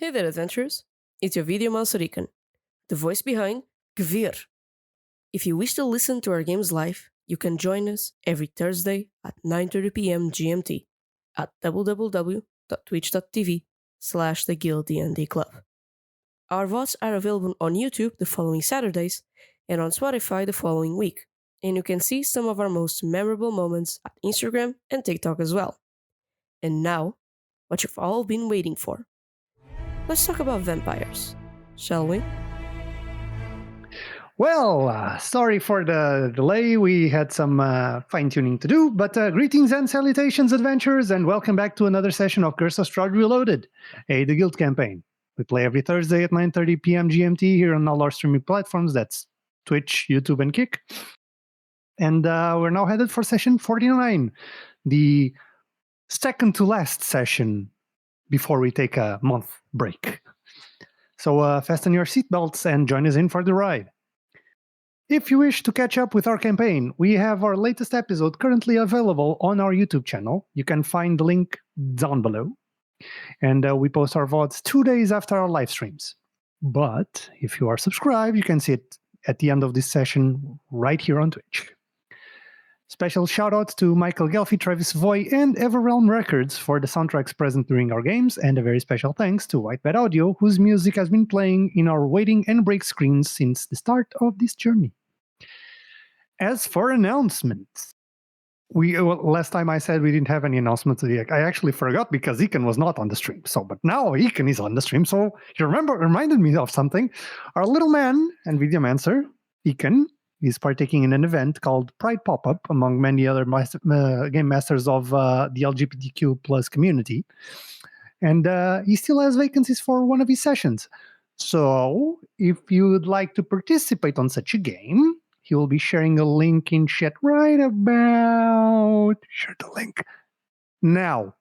Hey there, adventurers! It's your video mouse Hikan, the voice behind Guevir. If you wish to listen to our games live, you can join us every Thursday at 9:30 p.m. GMT at www.twitch.tv/theguilddnd club. Our VODs are available on YouTube the following Saturdays and on Spotify the following week, and you can see some of our most memorable moments at Instagram and TikTok as well. And now, what you've all been waiting for. Let's talk about vampires, shall we? Well, sorry for the delay. We had some fine-tuning to do, but greetings and salutations, adventurers, and welcome back to another session of Curse of Strahd Reloaded, the Guild campaign. We play every Thursday at 9:30 p.m. GMT here on all our streaming platforms. That's Twitch, YouTube, and Kick. And we're now headed for session 49, the second to last session before we take a month break. So fasten your seatbelts and join us in for the ride. If you wish to catch up with our campaign, we have our latest episode currently available on our YouTube channel. You can find the link down below. And we post our VODs 2 days after our live streams. But if you are subscribed, you can see it at the end of this session right here on Twitch. Special shout out to Michael Gelfi, Travis Voy, and Everrealm Records for the soundtracks present during our games, and a very special thanks to Whitebed Audio, whose music has been playing in our waiting and break screens since the start of this journey. As for announcements, last time I said we didn't have any announcements. I actually forgot because Hikan was not on the stream. But now Hikan is on the stream. So you reminded me of something. Our little man and videomancer, Hikan, is partaking in an event called Pride Pop-Up, among many other game masters of the LGBTQ plus community. And he still has vacancies for one of his sessions. So if you would like to participate on such a game, he will be sharing a link in chat right about... Share the link. Now.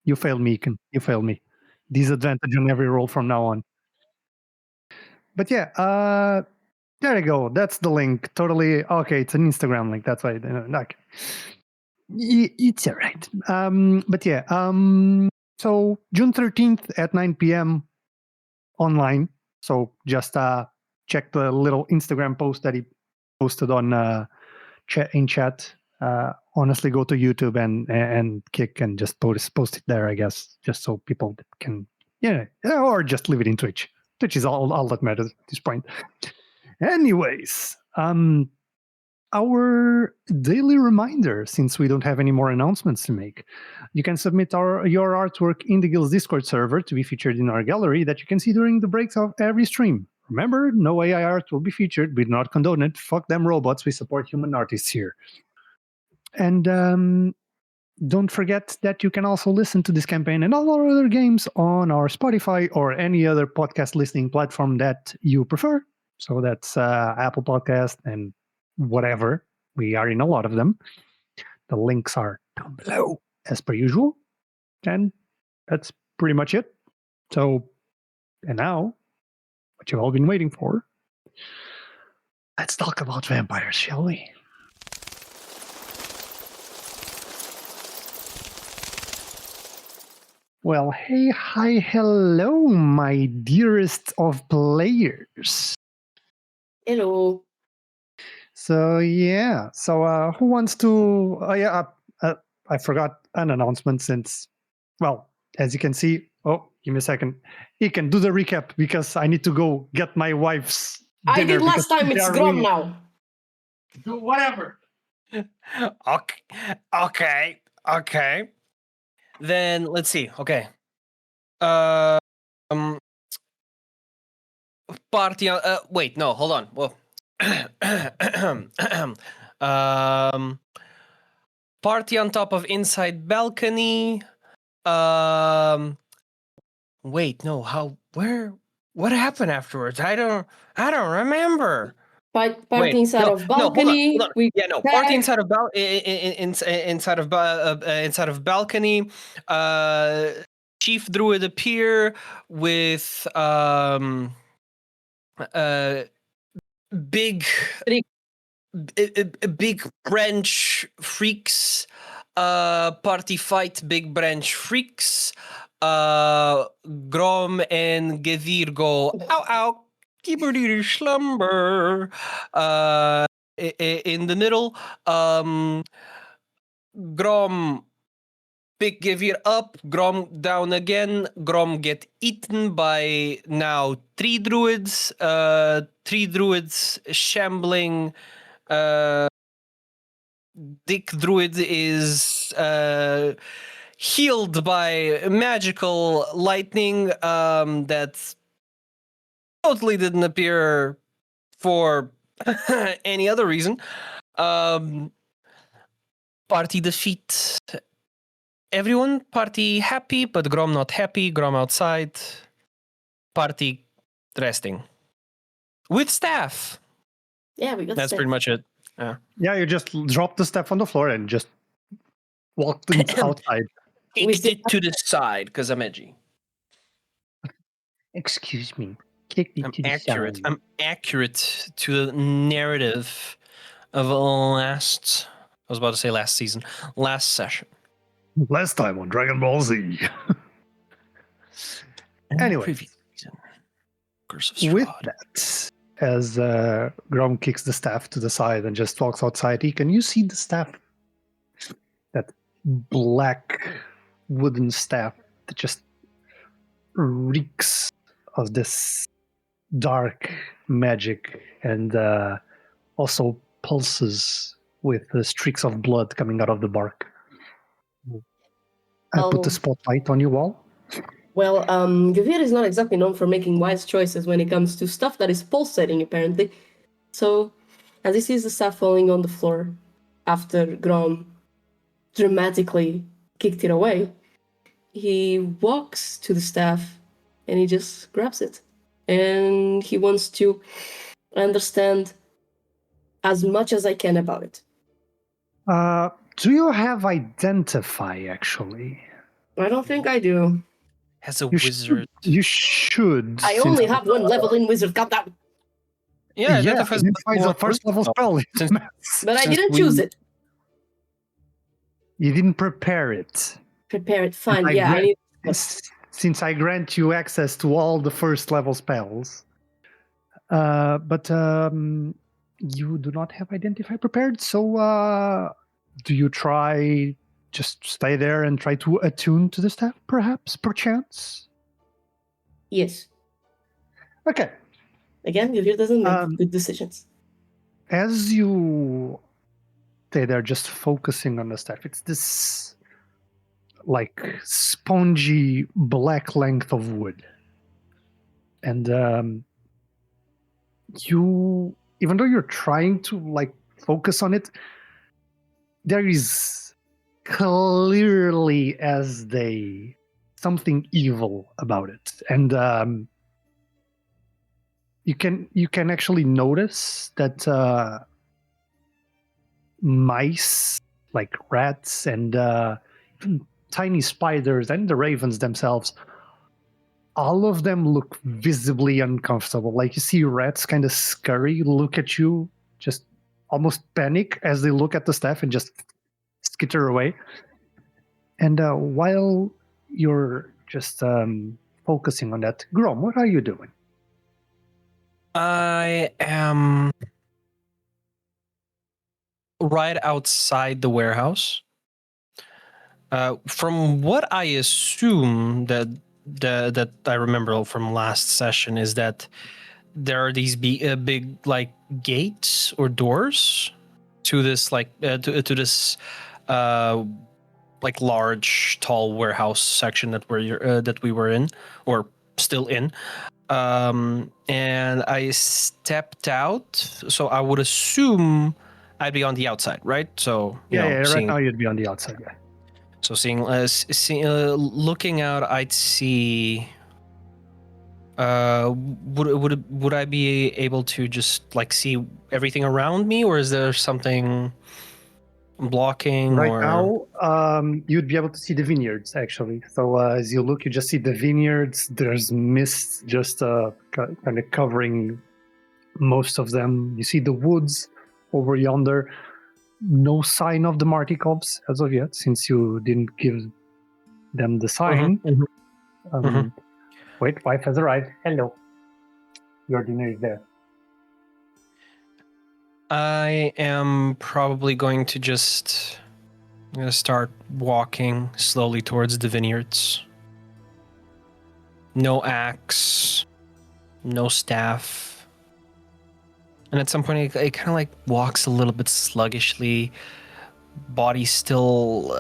You failed me, Hikan. You failed me. Disadvantage on every roll from now on. But yeah, there you go. That's the link. Totally. Okay, it's an Instagram link. That's why. Like, it's all right. But yeah, so June 13th at 9 p.m. online. So just check the little Instagram post that he posted on in chat. Honestly, go to YouTube and Kick and just post it there, I guess, just so people can, or just leave it in Twitch. Twitch is all that matters at this point. Anyways, our daily reminder, since we don't have any more announcements to make, you can submit your artwork in the Guild's Discord server to be featured in our gallery that you can see during the breaks of every stream. Remember, no AI art will be featured. We do not condone it. Fuck them robots. We support human artists here. And don't forget that you can also listen to this campaign and all our other games on our Spotify or any other podcast listening platform that you prefer. So that's Apple Podcast and whatever. We are in a lot of them. The links are down below as per usual. And that's pretty much it. So, and now, what you've all been waiting for, let's talk about vampires, shall we? Well, hey, hi, hello, my dearest of players. Hello. So, yeah. So, who wants to... I forgot an announcement since... Well, as you can see... Oh, give me a second. You can do the recap because I need to go get my wife's dinner. I did last time. It's Grom now. Do whatever. Okay. Then let's see. Okay. Party on. Wait, no, hold on. Well, party on top of inside balcony. Wait, no. How? Where? What happened afterwards? I don't remember. Party inside of balcony. Hold on. Party inside of inside of balcony. Chief Druid appear with big branch freaks. Party fight big branch freaks. Grom and Guevir go, ow, ow, keep her to slumber. In the middle, Grom pick Guevir up, Grom down again. Grom get eaten by now 3 druids. 3 druids shambling. Dick Druid is healed by magical lightning that totally didn't appear for any other reason. Party defeat. Everyone, party happy, but Grom not happy. Grom outside. Party resting. With staff. Yeah, we got That's staff. pretty much it. Yeah, you just drop the staff on the floor and just walked outside. Kicked it to the side because I'm edgy. Excuse me. Kicked it I'm to the accurate. side. I'm accurate to the narrative of last. I was about to say last season, last session. Last time on Dragon Ball Z. And Anyway. previous season, Curse of Strahd. With that, as Grom kicks the staff to the side and just walks outside, Hikan, you see the staff. That black wooden staff that just reeks of this dark magic and also pulses with the streaks of blood coming out of the bark. I put the spotlight on you all. Well, Guevir is not exactly known for making wise choices when it comes to stuff that is pulsating, apparently. So, as he sees the staff falling on the floor after Grom dramatically kicked it away, he walks to the staff and he just grabs it. And he wants to understand as much as I can about it. Do you have Identify, actually? I don't think I do. As a You wizard. You should. I only have one level in Wizard, calm down. Yeah, Identify is a first level spell. But I didn't choose it. You didn't prepare it. Prepare it, fine. I need. Since I grant you access to all the first level spells. But you do not have Identify prepared, so do you try just stay there and try to attune to the staff, perhaps, perchance? Yes. Okay. Again, Guevir doesn't make good decisions. As you stay there just focusing on the staff, it's this like spongy black length of wood. And you, even though you're trying to like focus on it, there is clearly something evil about it. And you can actually notice that mice, like rats and tiny spiders and the ravens themselves, all of them look visibly uncomfortable. Like you see rats kind of scurry, look at you, just almost panic as they look at the staff and just skitter away. And while you're just focusing on that, Grom, what are you doing? I am right outside the warehouse. From what I assume that I remember from last session is that there are these big like gates or doors to this like to this like large tall warehouse section that we were in or still in. And I stepped out, so I would assume I'd be on the outside, right? So right now you'd be on the outside. Yeah. So looking out, I'd see. Would I be able to just like see everything around me, or is there something blocking? Right now, you'd be able to see the vineyards actually. So as you look, you just see the vineyards. There's mist just kind of covering most of them. You see the woods over yonder. No sign of the Martikovs as of yet, since you didn't give them the sign. Wait, wife has arrived. Hello. Your dinner is there. I am probably going to I'm going to start walking slowly towards the vineyards. No axe, no staff. And at some point, it kind of like walks a little bit sluggishly. Body still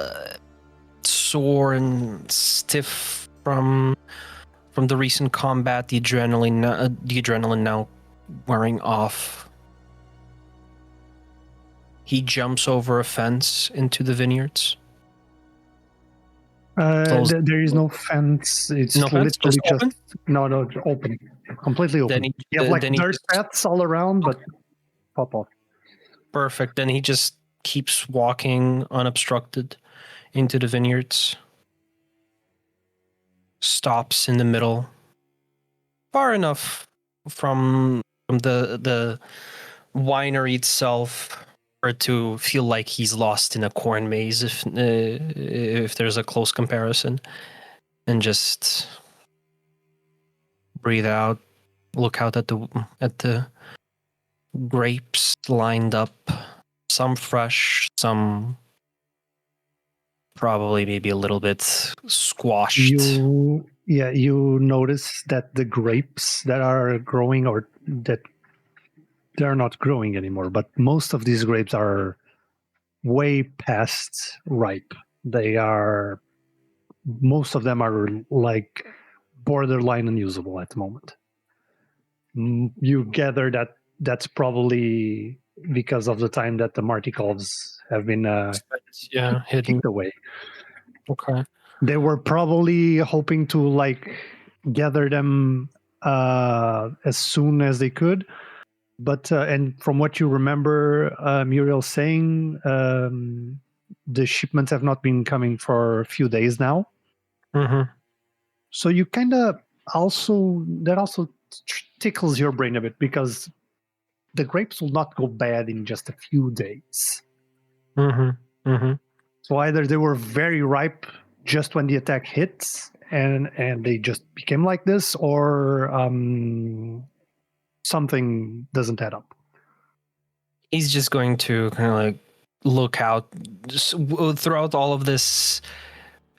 sore and stiff from the recent combat. The adrenaline now wearing off. He jumps over a fence into the vineyards. There is no fence. It's No fence, literally just open? no, open, completely open. Then You have like then he dirt just- paths all around, but pop off. Perfect. Then he just keeps walking unobstructed into the vineyards. Stops in the middle, far enough from the winery itself for it to feel like he's lost in a corn maze if there's a close comparison, and just breathe out, look out at the grapes lined up, some fresh, some probably maybe a little bit squashed. You notice that the grapes that are growing, or that they're not growing anymore, but most of these grapes are way past ripe. Most of them are like borderline unusable at the moment. You gather that that's probably because of the time that the Martikovs have been Hidden. kicked away. Okay. They were probably hoping to like gather them as soon as they could, but and from what you remember, Muriel saying, the shipments have not been coming for a few days now. Mm-hmm. So you kind of also tickles your brain a bit, because the grapes will not go bad in just a few days. Mm-hmm. Mm-hmm. So either they were very ripe just when the attack hits, and they just became like this, or something doesn't add up. He's just going to kind of like look out. Throughout all of this,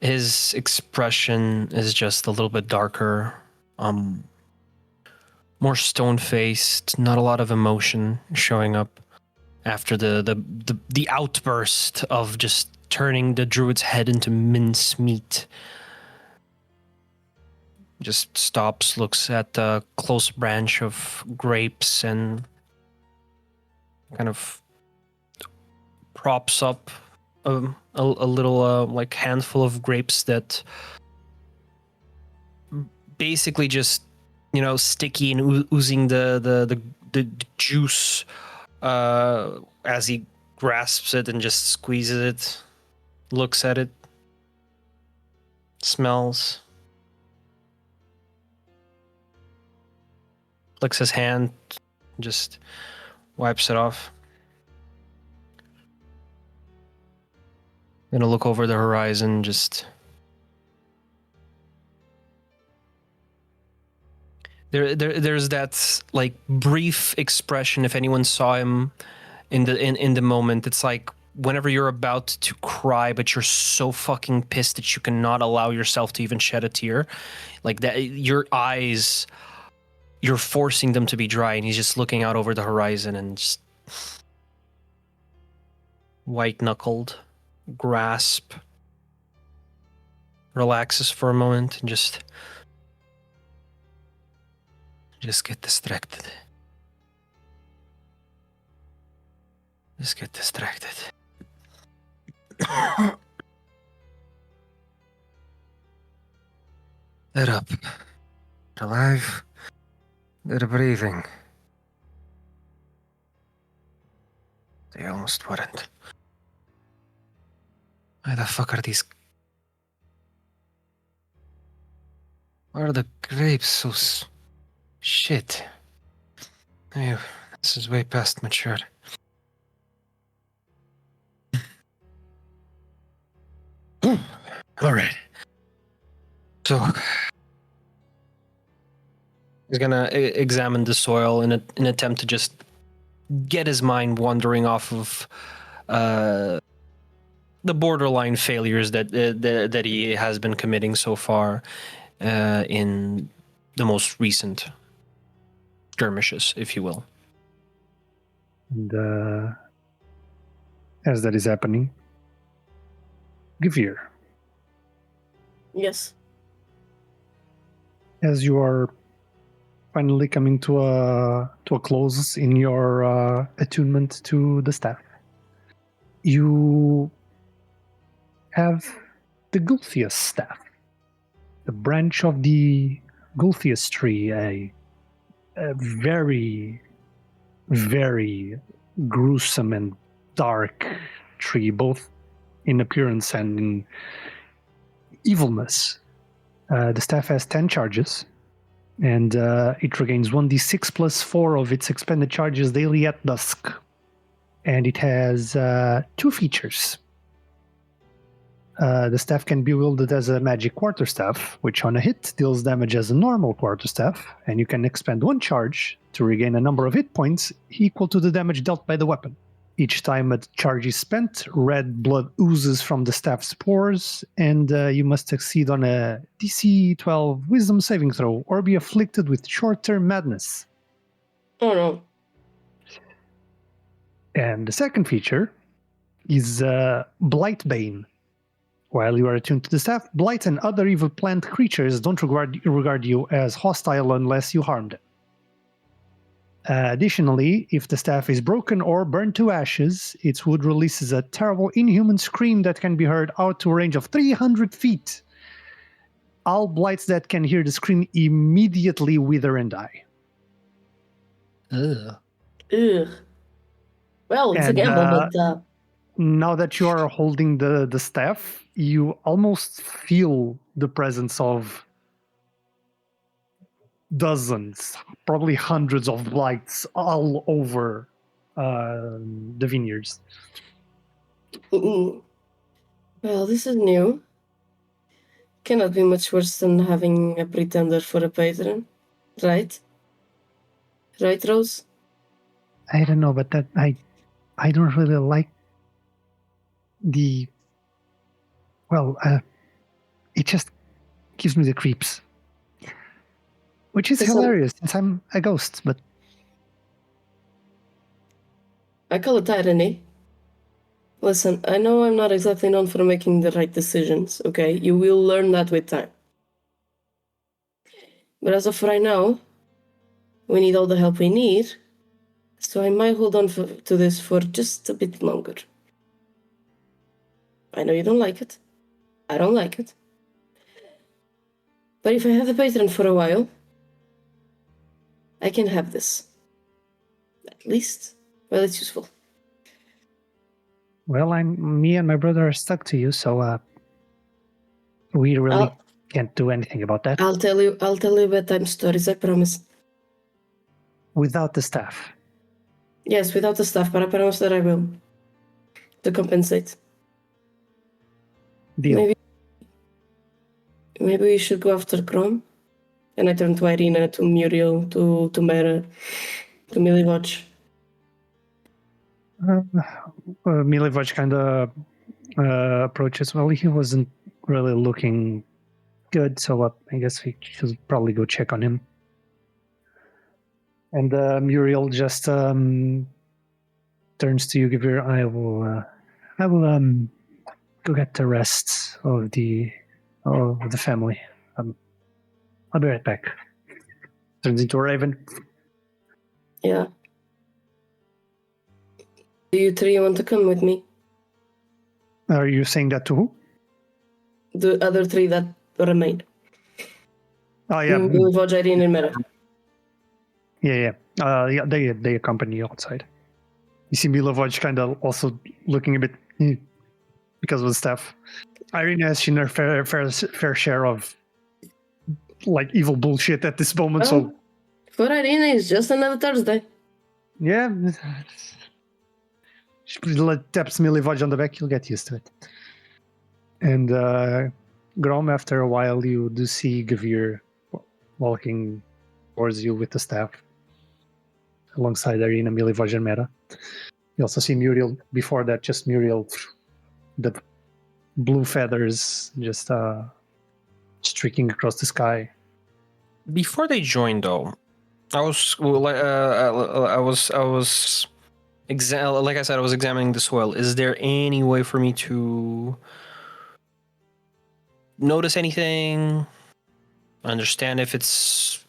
his expression is just a little bit darker, more stone-faced, not a lot of emotion showing up after the outburst of just turning the druid's head into mincemeat. Just stops, looks at the close branch of grapes, and kind of props up a little like handful of grapes that basically just, sticky and oozing the juice as he grasps it and just squeezes it, looks at it, smells, flicks his hand, just wipes it off. Gonna look over the horizon, just there's that like brief expression. If anyone saw him in the moment, it's like whenever you're about to cry but you're so fucking pissed that you cannot allow yourself to even shed a tear, like that, your eyes, you're forcing them to be dry, and he's just looking out over the horizon and just white-knuckled grasp, relaxes for a moment, and just get distracted. Just get distracted. They're up. They're alive. They're breathing. They almost weren't. Why the fuck are these... Why are the grapes so... Shit. Ew, this is way past mature. Alright. So... He's gonna examine the soil in an attempt to just get his mind wandering off of the borderline failures that he has been committing so far in the most recent skirmishes, if you will. And as that is happening, Guevir, Yes. as you are finally coming to a close in your attunement to the staff, you have the Gulthias staff, the branch of the Gulthias tree, a very, very gruesome and dark tree, both in appearance and in evilness. The staff has 10 charges, and it regains 1d6 plus 4 of its expended charges daily at dusk. And it has 2 features. The staff can be wielded as a magic quarterstaff, which on a hit deals damage as a normal quarterstaff, and you can expend 1 charge to regain a number of hit points equal to the damage dealt by the weapon. Each time a charge is spent, red blood oozes from the staff's pores, and you must succeed on a DC 12 Wisdom saving throw or be afflicted with short-term madness. Oh no. And the second feature is Blightbane. While you are attuned to the staff, blight and other evil plant creatures don't regard you as hostile unless you harm them. Additionally, if the staff is broken or burned to ashes, its wood releases a terrible inhuman scream that can be heard out to a range of 300 feet. All blights that can hear the scream immediately wither and die. Ugh. Ugh. Well, it's And, a gamble, but now that you are holding the staff, you almost feel the presence of dozens, probably hundreds of blights all over the vineyards. well, this is new. Cannot be much worse than having a pretender for a patron, right? Right, Rose? I don't know, but that I don't really like the. Well, it just gives me the creeps. Which is Listen, hilarious since I'm a ghost, but I call it irony. Listen, I know I'm not exactly known for making the right decisions, okay? You will learn that with time. But as of right now, we need all the help we need, so I might hold on to this for just a bit longer. I know you don't like it. I don't like it. But if I have the patron for a while, I can have this. At least, well, it's useful. well, me and my brother are stuck to you, so we really can't do anything about that. I'll tell you bedtime stories, I promise. Without the staff. Yes, without the stuff, but I promise that I will. To compensate. Deal. Maybe we should go after Grom. And I turn to Irina, to Muriel, to Mera, to Milivoj. Milivoj kind of approaches. Well, he wasn't really looking good, so I guess we should probably go check on him. And Muriel just turns to you, Guevir. I will go get the rest of the family. I'll be right back. Turns into a raven. Yeah. Do you three want to come with me? Are you saying that to who? The other three that remain. Oh yeah, Milivoj, Aryn, and Mera. yeah. They accompany you outside. You see Milivoj kind of also looking a bit because of the staff. Irene has seen her fair share of like evil bullshit at this moment. So for Irene, it's just another Thursday. yeah, she taps Milivoj on the back. You'll get used to it. And Grom, after a while, you do see Guevir walking towards you with the staff, alongside Aryn, Grom and Mera. You also see Muriel. Before that, just Muriel, the blue feathers just streaking across the sky. Before they joined, though, I was like I said, I was examining the soil. Is there any way for me to notice anything? Understand if it's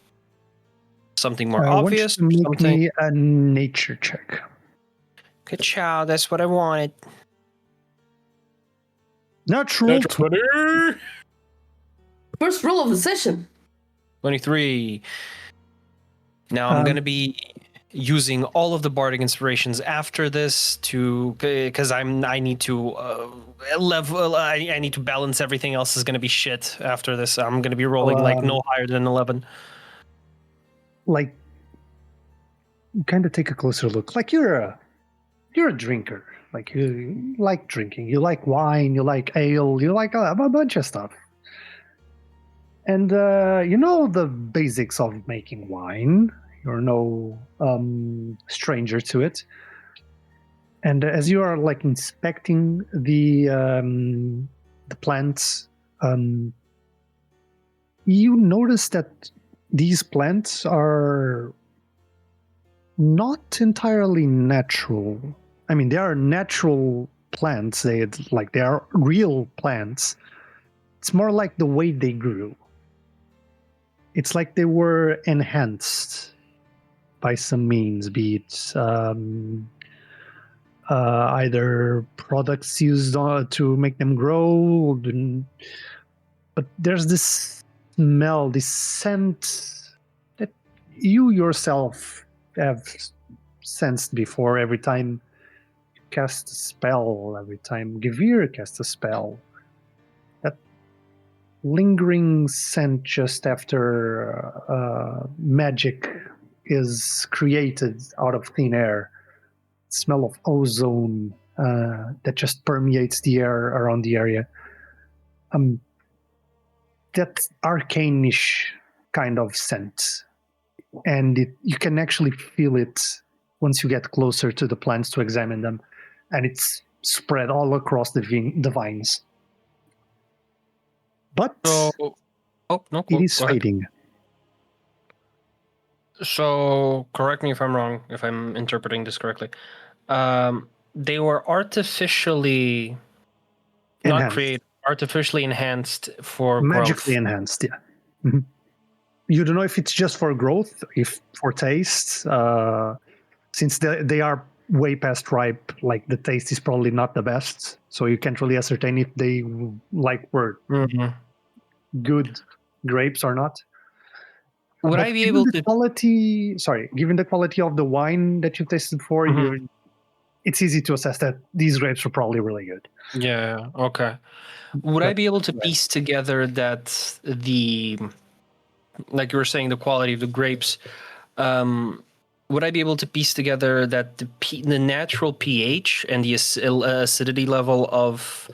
something more I want you obvious? to make Something. me a nature check. Good child. That's what I wanted. Natural 20. First roll of the session. 23. Now I'm gonna be using all of the bardic inspirations after this because I need to level. I need to balance everything else. Is gonna be shit after this. I'm gonna be rolling like no higher than 11. Like, kind of take a closer look. Like you're a drinker. Like you like drinking. You like wine. You like ale. You like a bunch of stuff. And you know the basics of making wine. You're no stranger to it. And as you are like inspecting the plants, you notice that these plants are not entirely natural. I mean, they are natural plants. They are real plants. It's more like the way they grew. It's like they were enhanced by some means, be it either products used to make them grow, but there's this smell, this scent that you yourself have sensed before every time you cast a spell, every time Guevir casts a spell. That lingering scent just after magic is created out of thin air. Smell of ozone that just permeates the air around the area. That arcane-ish kind of scent. And you can actually feel it once you get closer to the plants to examine them. And it's spread all across the vines. But it is fading. So, correct me if I'm wrong, if I'm interpreting this correctly. They were artificially not created, artificially enhanced for magically growth. Enhanced, yeah. Mm-hmm. You don't know if it's just for growth, if for taste. Since they are way past ripe, like the taste is probably not the best, so you can't really ascertain if they were good grapes or not. Would I be able to? Given the quality of the wine that you tasted before, it's easy to assess that these grapes were probably really good. Yeah. Okay. Would I be able to piece together that like you were saying, the quality of the grapes? Would I be able to piece together that the natural pH and the acidity level of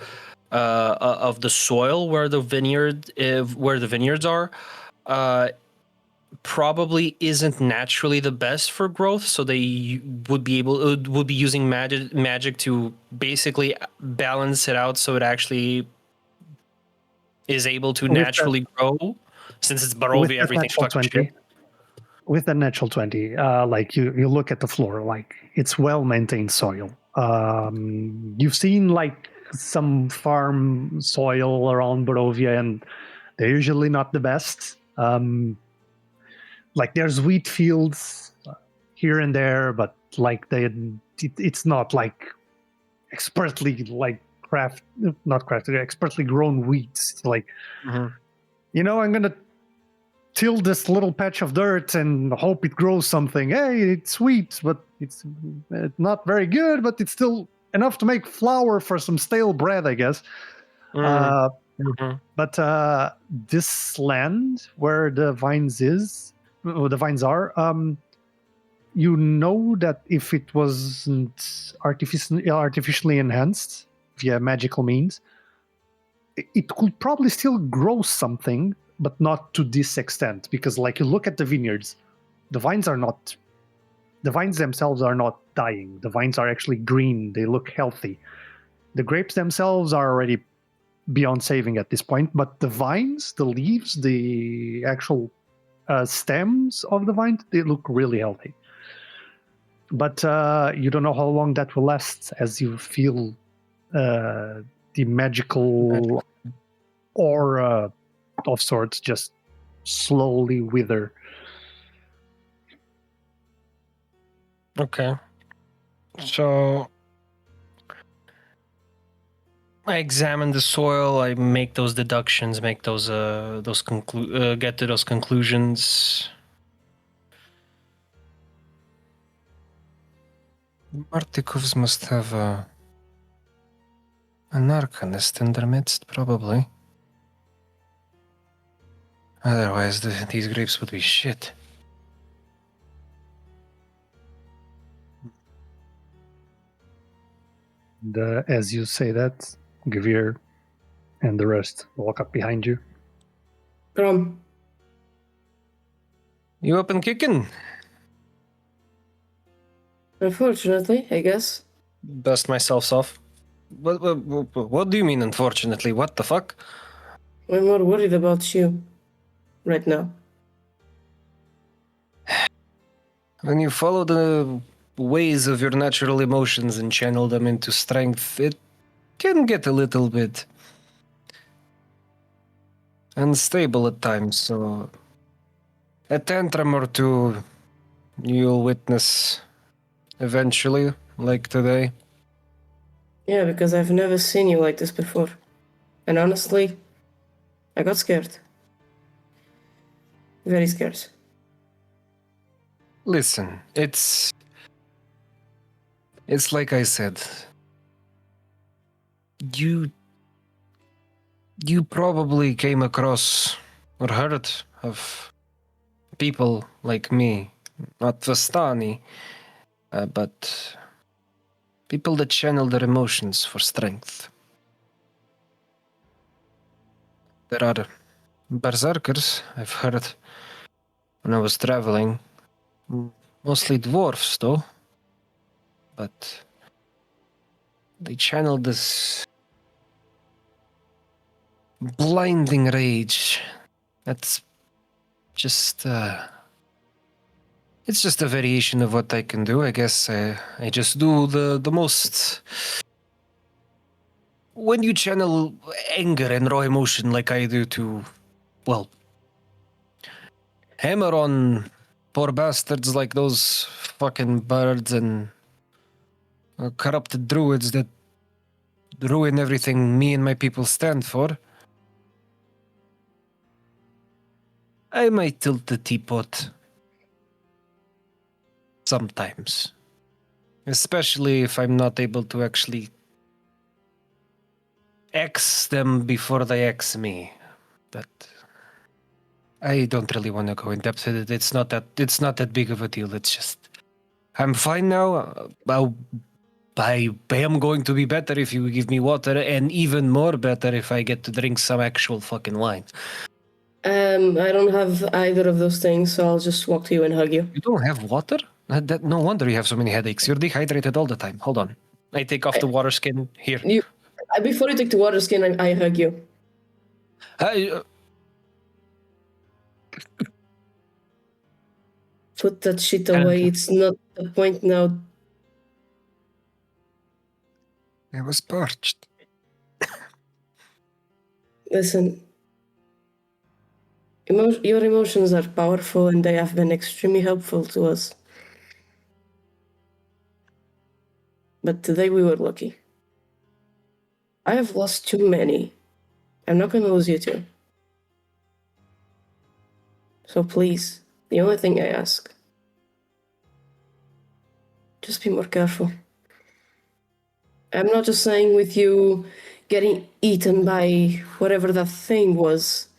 the soil where the vineyards are probably isn't naturally the best for growth, so they would be using magic to basically balance it out so it actually is able to naturally grow, since it's Barovia, everything's fucking shit. With the natural 20, like you look at the floor, like it's well-maintained soil. You've seen like some farm soil around Barovia, and they're usually not the best. Like there's wheat fields here and there, but like it's not like expertly like expertly grown wheat. It's like, I'm gonna till this little patch of dirt and hope it grows something. Hey, it's sweet, but it's not very good, but it's still enough to make flour for some stale bread, I guess. But this land where the vines are, you know that if it wasn't artificially enhanced via magical means, it could probably still grow something, but not to this extent. Because, like, you look at the vineyards, the vines themselves are not dying. The vines are actually green. They look healthy. The grapes themselves are already beyond saving at this point, but the vines, the leaves, the actual stems of the vine, they look really healthy. But you don't know how long that will last, as you feel the magical aura of sorts just slowly wither. Okay. So I examine the soil. I make those deductions. Make those get to those conclusions. Martikovs must have an arcanist in their midst, probably. Otherwise, these grapes would be shit. And as you say that, Guevir and the rest walk up behind you. Grom, You up and kicking? unfortunately, I guess. Dust myself off. What do you mean, unfortunately? What the fuck? I'm more worried about you right now. When you follow the ways of your natural emotions and channel them into strength, it can get a little bit unstable at times, so a tantrum or two you'll witness eventually, like today. Yeah, because I've never seen you like this before. And honestly, I got scared. Very scared. Listen, it's like I said. You probably came across or heard of people like me, not Vastani, but people that channel their emotions for strength. There are berserkers, I've heard when I was traveling. Mostly dwarfs, though. But they channel this blinding rage. That's just it's just a variation of what I can do. I guess I just do the most. When you channel anger and raw emotion like I do to, well, hammer on poor bastards like those fucking birds and corrupted druids that ruin everything me and my people stand for, I might tilt the teapot. Sometimes. Especially if I'm not able to actually X them before they X me. But I don't really want to go in depth with it. It's not that big of a deal. It's just I'm fine now. I am going to be better if you give me water, and even more better if I get to drink some actual fucking wine. I don't have either of those things, so I'll just walk to you and hug you. You don't have water? No wonder you have so many headaches. You're dehydrated all the time. Hold on. I take off the water skin. Here. Before you take the water skin, I hug you. Put that shit away. It's not the point now. I was parched. Listen. Your emotions are powerful and they have been extremely helpful to us. But today we were lucky. I have lost too many. I'm not going to lose you too. So please, the only thing I ask, just be more careful. I'm not just saying with you getting eaten by whatever that thing was.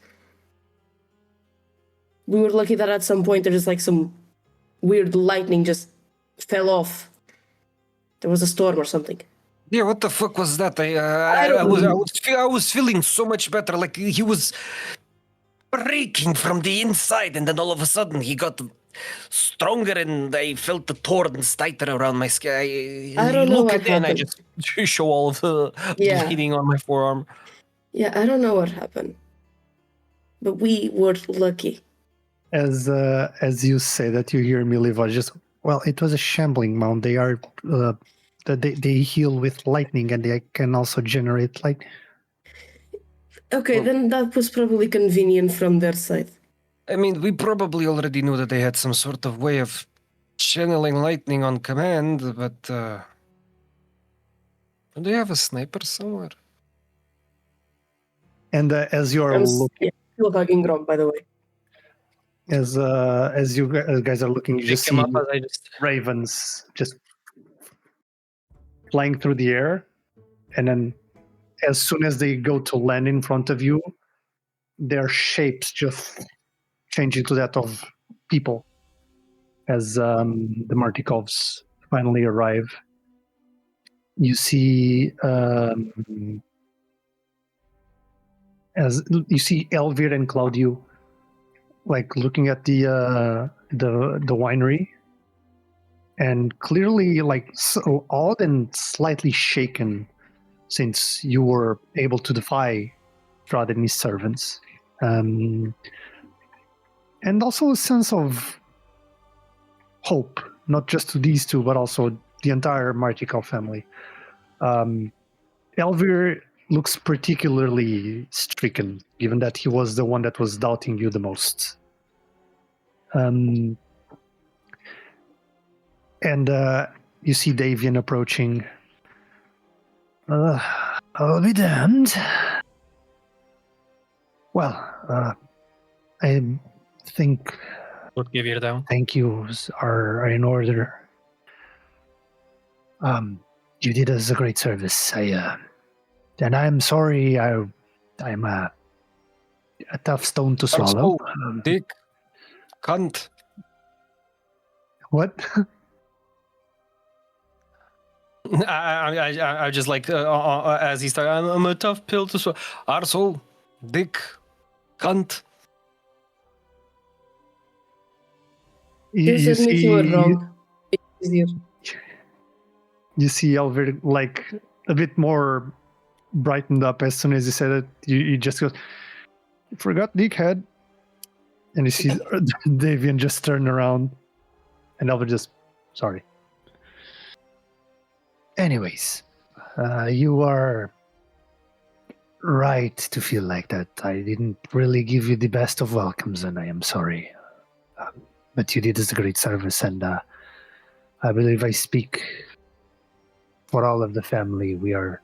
We were lucky that at some point there was like some weird lightning just fell off. There was a storm or something. Yeah, what the fuck was that? I was feeling so much better. Like he was breaking from the inside, and then all of a sudden he got stronger, and I felt the thorns tighter around my skin. I don't know Look what at it, and I happened. just show all of the Yeah. bleeding on my forearm. Yeah, I don't know what happened. But we were lucky. As you say that, you hear Miliva just, well, it was a shambling mound. They are they heal with lightning, and they can also generate light. Okay, then that was probably convenient from their side. I mean, we probably already knew that they had some sort of way of channeling lightning on command, but do they have a sniper somewhere? And as you're I'm looking, still hugging Grom, by the way. as you guys are looking, you just Pick him see up as I just. ravens just flying through the air, and then as soon as they go to land in front of you, their shapes just change into that of people. As the Martikovs finally arrive, you see Elvir and Claudio like looking at the winery, and clearly like so awed and slightly shaken since you were able to defy Strahd and his servants, and also a sense of hope, not just to these two, but also the entire Martikov family. Elvir looks particularly stricken, given that he was the one that was doubting you the most. And you see Davian approaching. I'll be damned. Well, I think Put Guevir down. thank yous are in order. You did us a great service. And I'm sorry. I'm a tough stone to swallow. Dick, cunt. What? I just like as he started. I'm a tough pill to swallow. Arsehole, dick, cunt. Just admit you were wrong. It's easier. You see Elvir like a bit more brightened up as soon as he said it. You just goes, forgot dickhead. And you see Davian just turn around, and Elvir just, sorry. Anyways, you are right to feel like that. I didn't really give you the best of welcomes, and I am sorry. But you did us a great service, and I believe I speak for all of the family. We are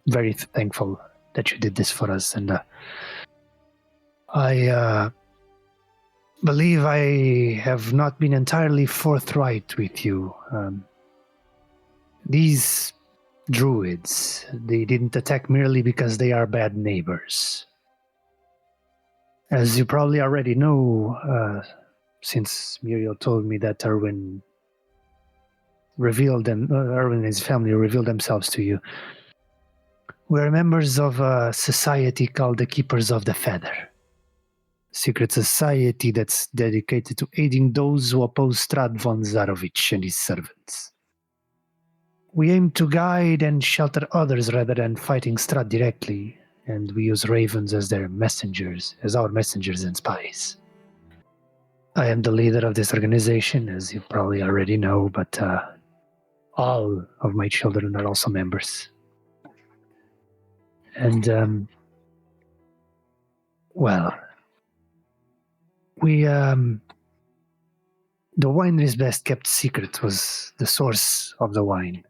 very thankful that you did this for us, and I believe I have not been entirely forthright with you. These druids, they didn't attack merely because they are bad neighbors. As you probably already know, since Muriel told me that Aryn and his family revealed themselves to you, we're members of a society called the Keepers of the Feather. Secret society that's dedicated to aiding those who oppose Strahd von Zarovich and his servants. We aim to guide and shelter others rather than fighting Strahd directly, and we use ravens as our messengers and spies. I am the leader of this organization, as you probably already know, but all of my children are also members. And, the winery's best kept secret was the source of the wine.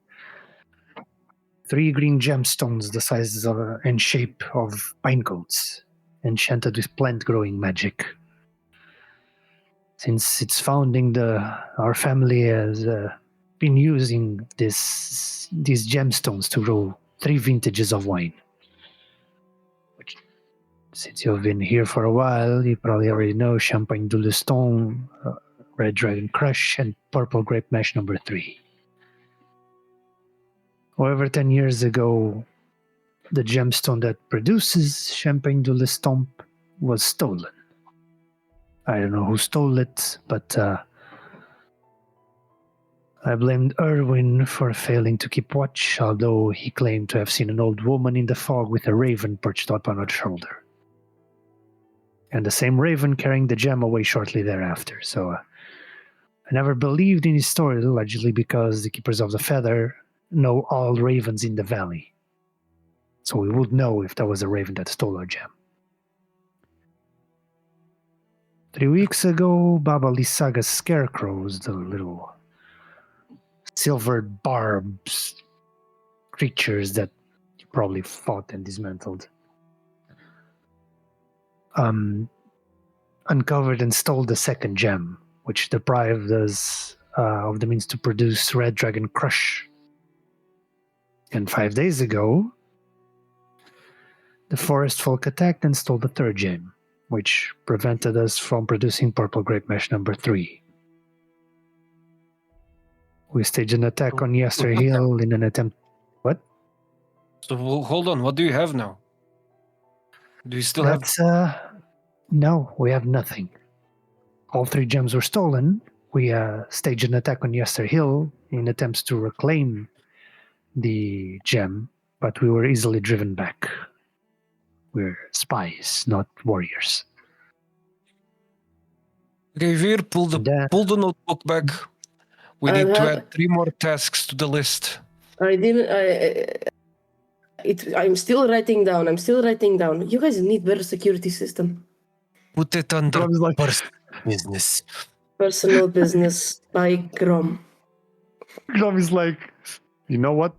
3 green gemstones the size and shape of pine cones, enchanted with plant-growing magic. Since its founding, our family has been using these gemstones to grow 3 vintages of wine. Which, since you've been here for a while, you probably already know Champagne du Leston, Red Dragon Crush, and Purple Grape Mash number 3. However, 10 years ago, the gemstone that produces Champagne du Leston was stolen. I don't know who stole it, but I blamed Erwin for failing to keep watch, although he claimed to have seen an old woman in the fog with a raven perched upon her shoulder. And the same raven carrying the gem away shortly thereafter. So I never believed in his story, allegedly because the Keepers of the Feather know all ravens in the valley. So we would know if that was a raven that stole our gem. 3 weeks ago, Baba Lysaga's scarecrows, the little silvered barbs creatures that you probably fought and dismantled, uncovered and stole the second gem, which deprived us of the means to produce Red Dragon Crush. And 5 days ago, the forest folk attacked and stole the third gem, which prevented us from producing Purple Grape Mesh number 3. We staged an attack on Yester Hill in an attempt... What? So hold on, what do you have now? Do you still have... That's, no, we have nothing. All 3 gems were stolen. We staged an attack on Yester Hill in attempts to reclaim the gem, but we were easily driven back. We're spies, not warriors. Guevir, pull the notebook back. We need to add 3 more tasks to the list. I'm still writing down. You guys need better security system. Put it under like, business. Personal business by Grom. Grom is like, you know what?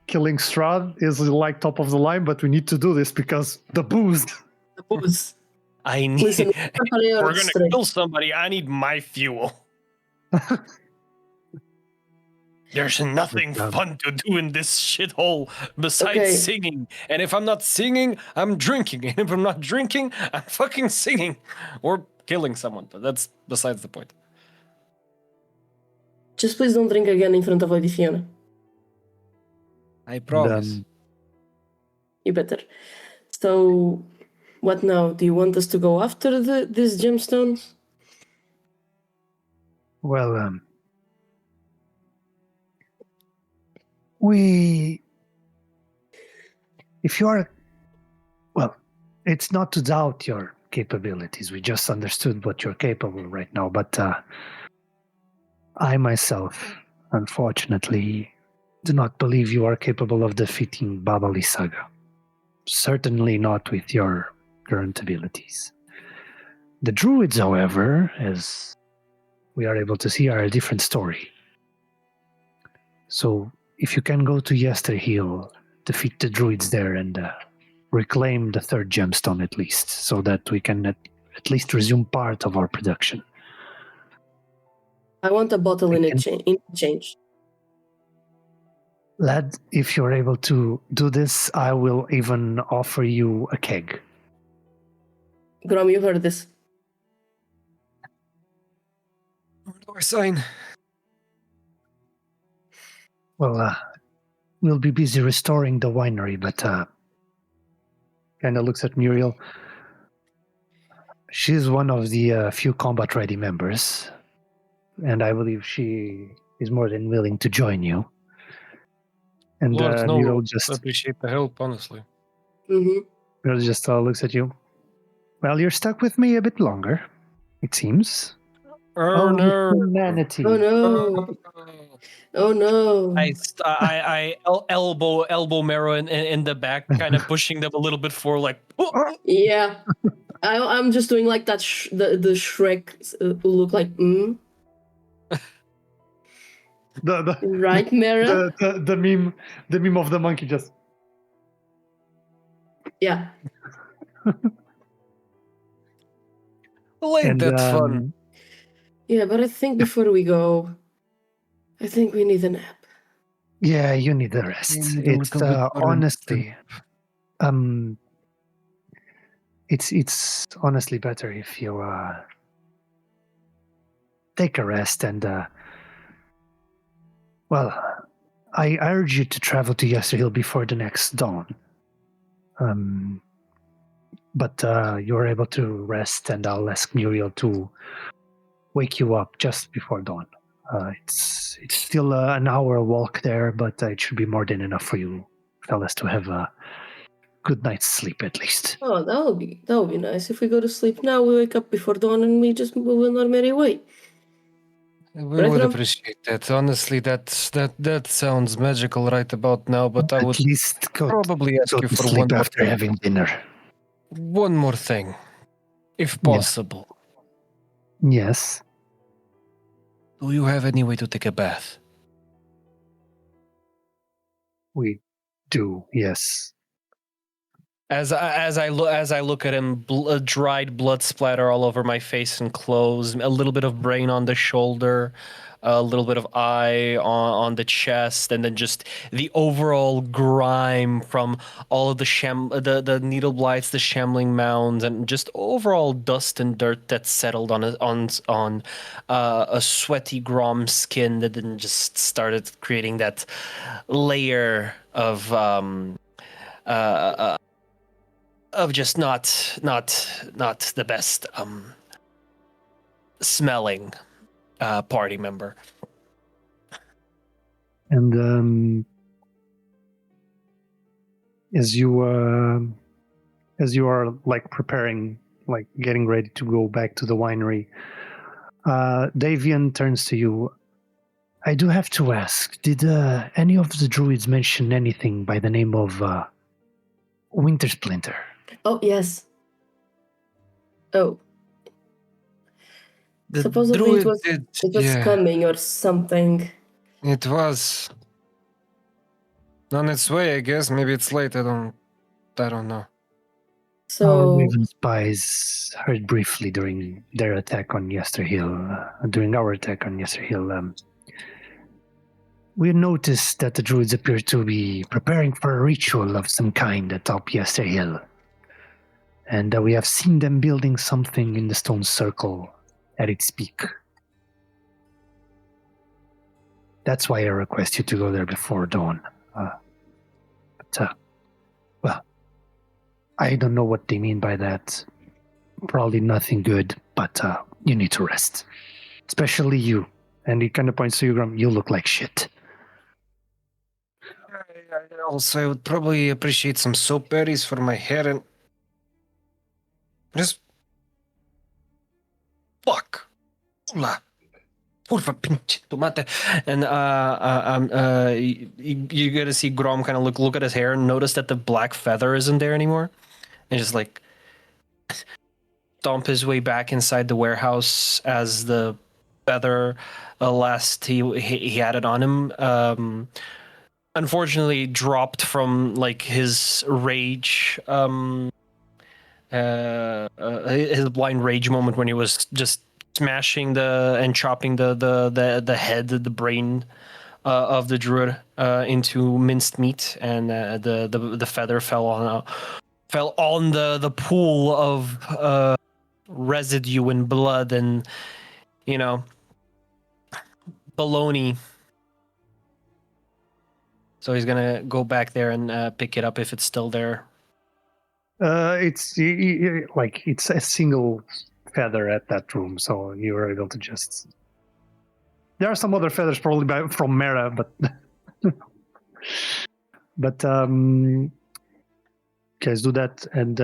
Killing Strahd is like top of the line, but we need to do this because the booze. The booze. I need... Listen, we're going to kill somebody. I need my fuel. There's nothing fun to do in this shithole besides singing. And if I'm not singing, I'm drinking. And if I'm not drinking, I'm fucking singing. Or killing someone. But that's besides the point. Just please don't drink again in front of Lady Fiona. I promise. You better. So, what now? Do you want us to go after these gemstones? Well, if you are, well, it's not to doubt your capabilities. We just understood what you're capable of right now. But I myself, unfortunately, do not believe you are capable of defeating Baba Lysaga. Certainly not with your current abilities. The druids, however, as we are able to see, are a different story. So if you can go to Yester Hill, defeat the druids there, and reclaim the third gemstone at least, so that we can at least resume part of our production. I want a bottle in exchange. Lad, if you're able to do this, I will even offer you a keg. Grom, you heard this. Where do I sign? Well, we'll be busy restoring the winery, but kind of looks at Muriel. She's one of the few combat-ready members, and I believe she is more than willing to join you. And Muriel just appreciate the help, honestly. Mm-hmm. Muriel just looks at you. Well, you're stuck with me a bit longer, it seems. No. Humanity. Oh no! Oh no! I elbow Mera in the back, kind of pushing them a little bit forward, like. Yeah, I'm just doing like that. The Shrek look like. Right, Mera. The meme of the monkey just. Yeah. Ain't that fun? Yeah, but I think before we go, I think we need a nap. Yeah, you need a rest. It's honestly, it's honestly better if you take a rest and well, I urge you to travel to Yester Hill before the next dawn. but you're able to rest, and I'll ask Muriel to wake you up just before dawn. It's still an hour walk there, but it should be more than enough for you fellas to have a good night's sleep at least. Oh, that would be nice. If we go to sleep now, we wake up before dawn and we just move on our merry way. We Right, would Grom? appreciate that. Honestly, that sounds magical right about now, but I would At least go probably ask to you for sleep one more after thing. having dinner. One more thing, if Yeah. possible. Yes. Do you have any way to take a bath? We do, yes. As I look at him, dried blood splatter all over my face and clothes, a little bit of brain on the shoulder, a little bit of eye on the chest, and then just the overall grime from all of the needle blights, the shambling mounds, and just overall dust and dirt that settled on a sweaty Grom skin that then just started creating that layer of just not the best smelling party member. And as you are like preparing, like getting ready to go back to the winery, Davian turns to you. I do have to ask, did any of the druids mention anything by the name of Winter Splinter? Oh, yes. Oh. The Supposedly druid it was coming or something. It was on its way, I guess. Maybe it's late. I don't know. Our So, Raven spies heard briefly during their attack on Yesterhill, during our attack on Yesterhill. We noticed that the druids appear to be preparing for a ritual of some kind atop Yesterhill. And we have seen them building something in the stone circle at its peak. That's why I request you to go there before dawn. Well, I don't know what they mean by that. Probably nothing good, but you need to rest. Especially you. And he kind of points to you, Grom. You look like shit. I would probably appreciate some soap berries for my hair and just fuck. Hola. Porfa, pinche tomate. And you get to see Grom kind of look at his hair and notice that the black feather isn't there anymore, and just like stomp his way back inside the warehouse as the feather last he had it on him. Unfortunately, dropped from like his rage, his blind rage moment when he was just smashing and chopping the head, the brain of the druid into minced meat, and the feather fell on the pool of residue and blood and baloney. So he's gonna go back there and pick it up if it's still there. It's like it's a single feather at that room, so you are able to just. There are some other feathers probably from Mera, but guys, do that and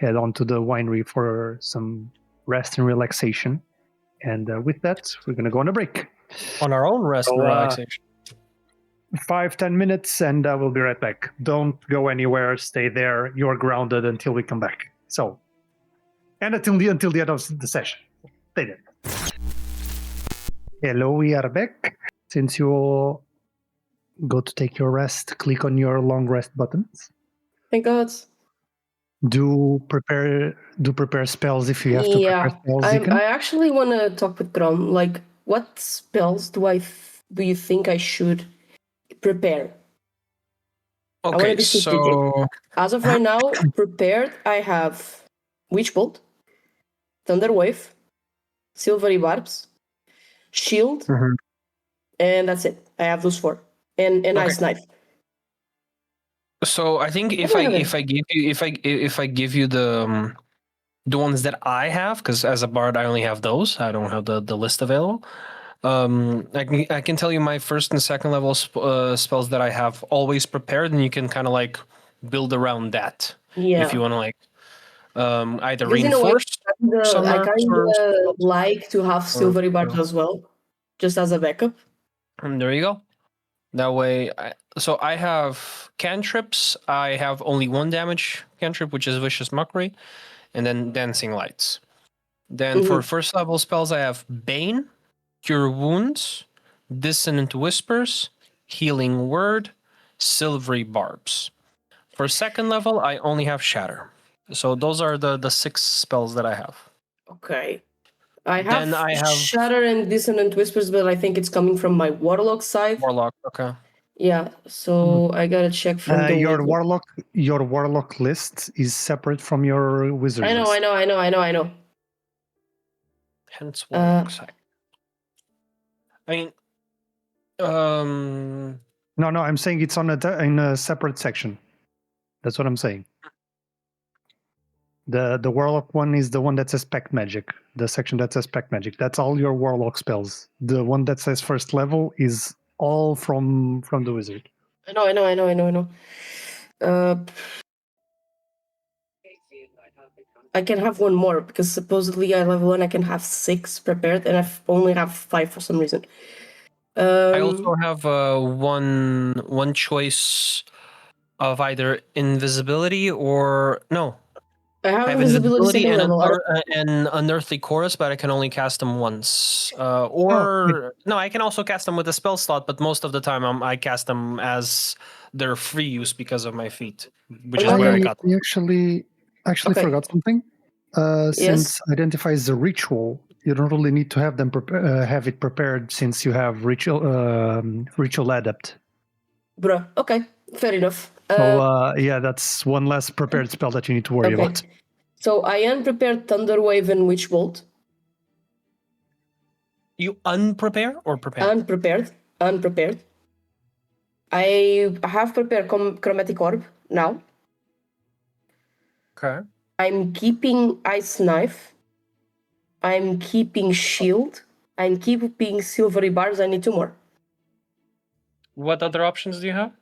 head on to the winery for some rest and relaxation. And with that, we're gonna go on a break. On our own rest and relaxation. 5-10 minutes, and we'll be right back. Don't go anywhere. Stay there. You're grounded until we come back. So, and until the end of the session. Stay there. Hello, we are back. Since you go to take your rest, click on your long rest buttons. thank God. Do prepare spells if you have to prepare spells. I actually want to talk with Grom. Like, what spells do you think I should prepare? I want to Okay, be specific. so As of right now, prepared, I have Witch Bolt, Thunder Wave, Silvery Barbs, Shield, and that's it. I have those 4. And Ice Knife. So I think if I give you the ones that I have, because as a bard I only have those. I don't have the list available. I can tell you my first and second level spells that I have always prepared, and you can kind of like build around that if you Yeah. want to like either Because in a way, reinforce some I nerfs kind or of spells, like to have or silvery bars as well, just as a backup. and there you go. That way, so I have cantrips. I have only one damage cantrip, which is Vicious Mockery, and then Dancing Lights. Then for first level spells, I have Bane, Cure Wounds, Dissonant Whispers, Healing Word, Silvery Barbs. For second level, I only have Shatter. So those are the 6 spells that I have. Okay. I Then have I have Shatter and Dissonant Whispers, but I think it's coming from my Warlock side. Warlock. Okay. Yeah, so I gotta check from the Your wizard. warlock list is separate from your wizard I know. list. Hence Warlock side. I mean, No, I'm saying it's on in a separate section. That's what I'm saying. The warlock one is the one that says Pact Magic. The section that says Pact Magic. That's all your warlock spells. The one that says first level is all from the wizard. I know. I can have one more because supposedly at level 1 I can have 6 prepared, and I only have 5 for some reason. I also have one choice of either invisibility or no. I have I have invisibility invisibility second level. and unearthly chorus, but I can only cast them once. No, I can also cast them with a spell slot, but most of the time I cast them as their free use because of my feat, which is where I got them. I actually Okay. forgot something. Yes. Since identifies the ritual, you don't really need to have them have it prepared since you have ritual adept. Bruh. Okay. Fair enough. So yeah, that's one less prepared spell that you need to worry about. So I unprepared Thunderwave and Witch Bolt. You unprepare or prepare? Unprepared. I have prepared Chromatic Orb now. Okay. I'm keeping Ice Knife. I'm keeping Shield. I'm keeping Silvery Bars. I need 2 more. What other options do you have?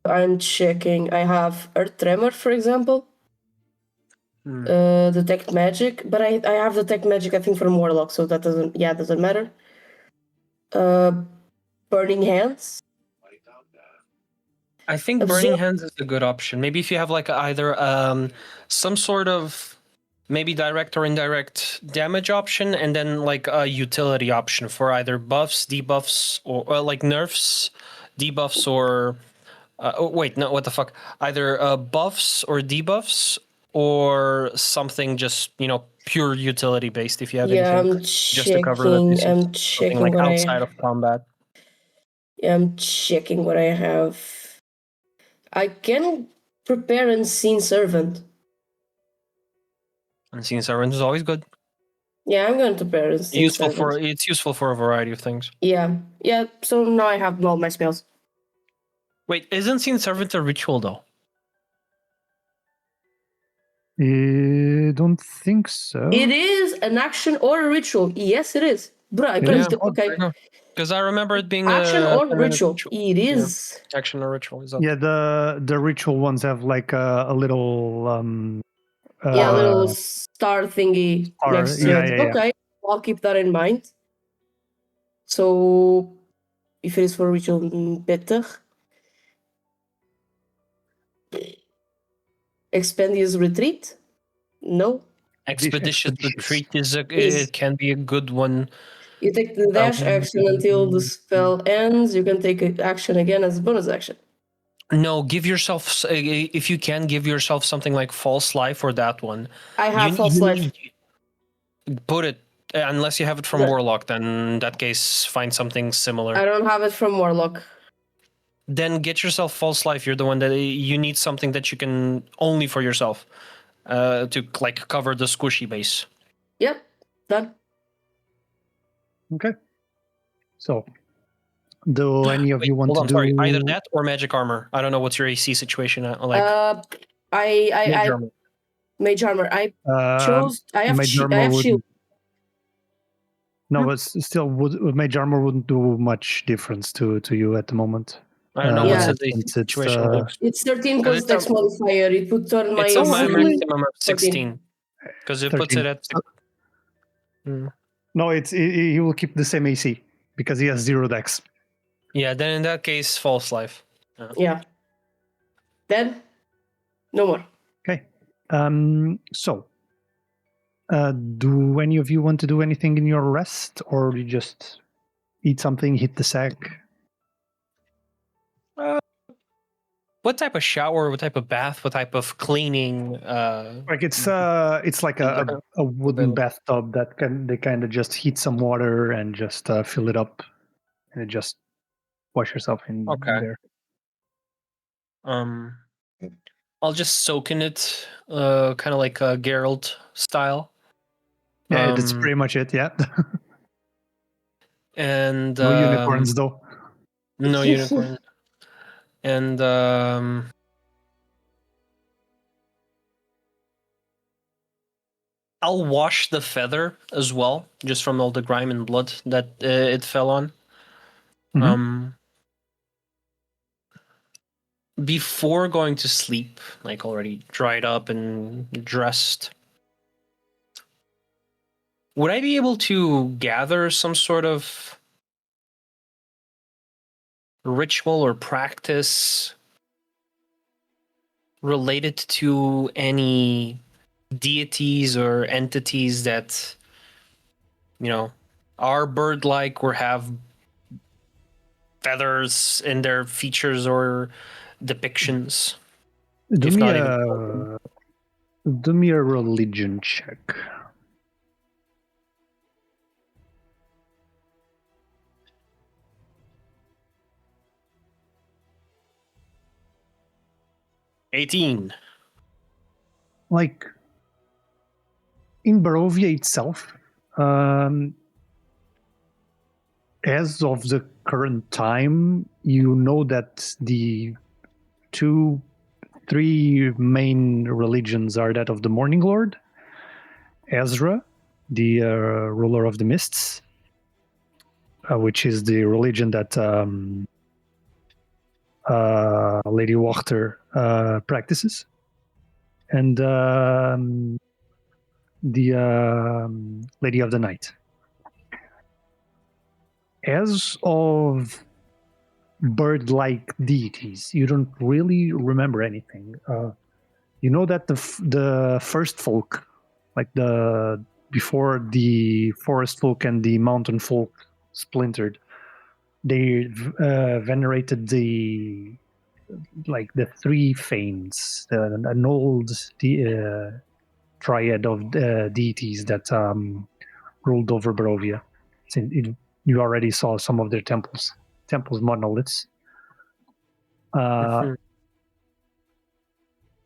I'm checking. I have Earth Tremor, for example. Detect Magic, but I have Detect Magic, I think, from Warlock, so that doesn't matter. Burning Hands. I think Burning Hands is a good option. Maybe if you have like either some sort of maybe direct or indirect damage option, and then like a utility option for either buffs, debuffs, or like nerfs, debuffs, or wait, no, what the fuck? Either buffs or debuffs, or something just pure utility based. If you have anything, I'm just to cover the checking. distance, I'm something checking like what outside of combat. I'm checking what I have. I can prepare Unseen Servant. Unseen Servant is always good. Yeah, I'm going to prepare Unseen Servant. It's useful for a variety of things. Yeah. So now I have all my spells. Wait, is Unseen Servant a ritual though? I don't think so. It is an action or a ritual. Yes, it is. Bruh, okay. Because I remember it being action or ritual. It is. Yeah. Action or ritual. Yeah, the ritual ones have like a little a little star thingy next to it. Yeah. Okay, I'll keep that in mind. So, if it is for ritual, better. Expeditious Retreat? No. Expeditious Retreat it can be a good one. You take the dash action until the spell ends. You can take action again as a bonus action. No, give yourself, if you can, give yourself something like False Life for that one. I have False Life. Put it, unless you have it from Warlock, then in that case, find something similar. I don't have it from Warlock. Then get yourself False Life. You're the one that you need something that you can only for yourself to like cover the squishy base. Yep, done. Okay. So, Do any of Wait, you want hold to on, do? sorry. Either that or magic armor. I don't know what's your AC situation. Like mage I armor. mage armor. I Um, chose. I have Mage I armor have shield. wouldn't. No, but still, mage armor wouldn't do much difference to you at the moment. I don't know what's Yeah. the AC Since it's, situation looks. It's 13 'Cause plus dex modifier. It would turn my It's a AC maximum of 14. 16. Because it puts 13. it at. No, he will keep the same AC because he has 0 dex. Yeah, then in that case, false life. Yeah. Then, no more. Okay. So, do any of you want to do anything in your rest, or you just eat something, hit the sack? What type of shower? What type of bath? What type of cleaning? Like it's like a wooden bathtub that they kind of just heat some water and just fill it up, and just wash yourself in there. I'll just soak in it, kind of like a Geralt style. Yeah, that's pretty much it. Yeah. And No unicorns though. no unicorn. And I'll wash the feather as well, just from all the grime and blood that it fell on. Before going to sleep, like already dried up and dressed, would I be able to gather some sort of ritual or practice related to any deities or entities that, are bird-like or have feathers in their features or depictions? Do if me not a do me a religion check. even 18. Like in Barovia itself, as of the current time, you know that the 3 main religions are that of the Morning Lord, Ezra, the ruler of the mists, which is the religion that Lady Wachter practices, and the Lady of the Night. As of bird-like deities, you don't really remember anything. You know that the first folk, like before the forest folk and the mountain folk splintered, they venerated the 3 Fanes, an old triad of deities that ruled over Barovia. You already saw some of their temples monoliths.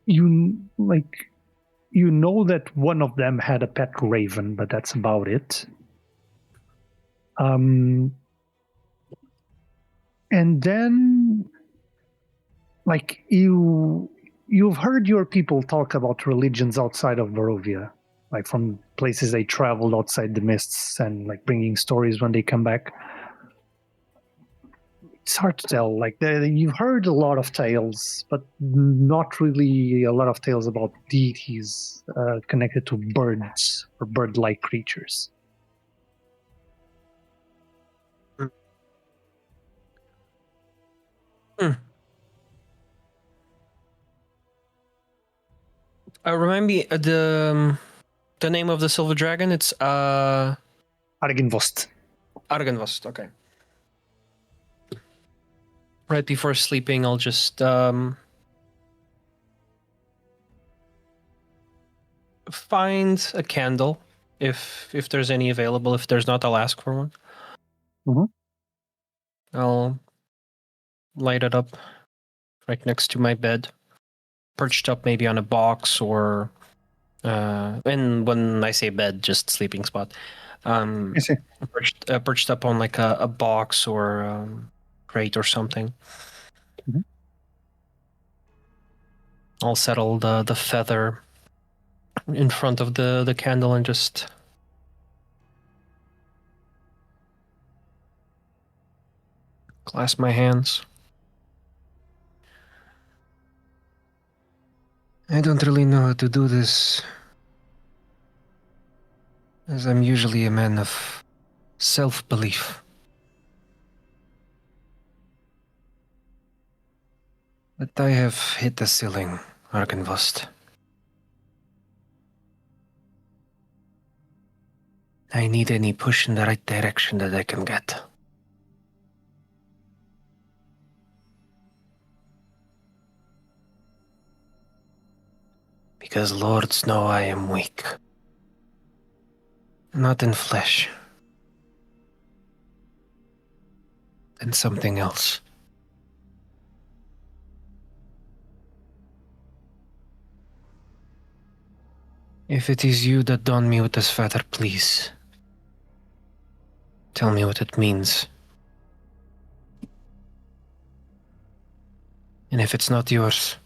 You know that one of them had a pet raven, but that's about it. And then, you've heard your people talk about religions outside of Barovia, like from places they traveled outside the mists, and bringing stories when they come back. It's hard to tell. You've heard a lot of tales, but not really a lot of tales about deities connected to birds or bird-like creatures. Remind me the name of the silver dragon. It's Argynvost. Argynvost. Okay. Right before sleeping, I'll just find a candle, if there's any available. If there's not, I'll ask for one. I'll light it up right next to my bed, perched up maybe on a box, or and when I say bed, just sleeping spot. I see. Perched up on a box or crate or something. Mhm. I'll settle the feather in front of the candle and just clasp my hands. I don't really know how to do this, as I'm usually a man of self-belief. But I have hit the ceiling, Arkenvost. I need any push in the right direction that I can get. Because lords know I am weak. Not in flesh. In something else. If it is you that dawn me with this feather, please. Tell me what it means. And if it's not yours,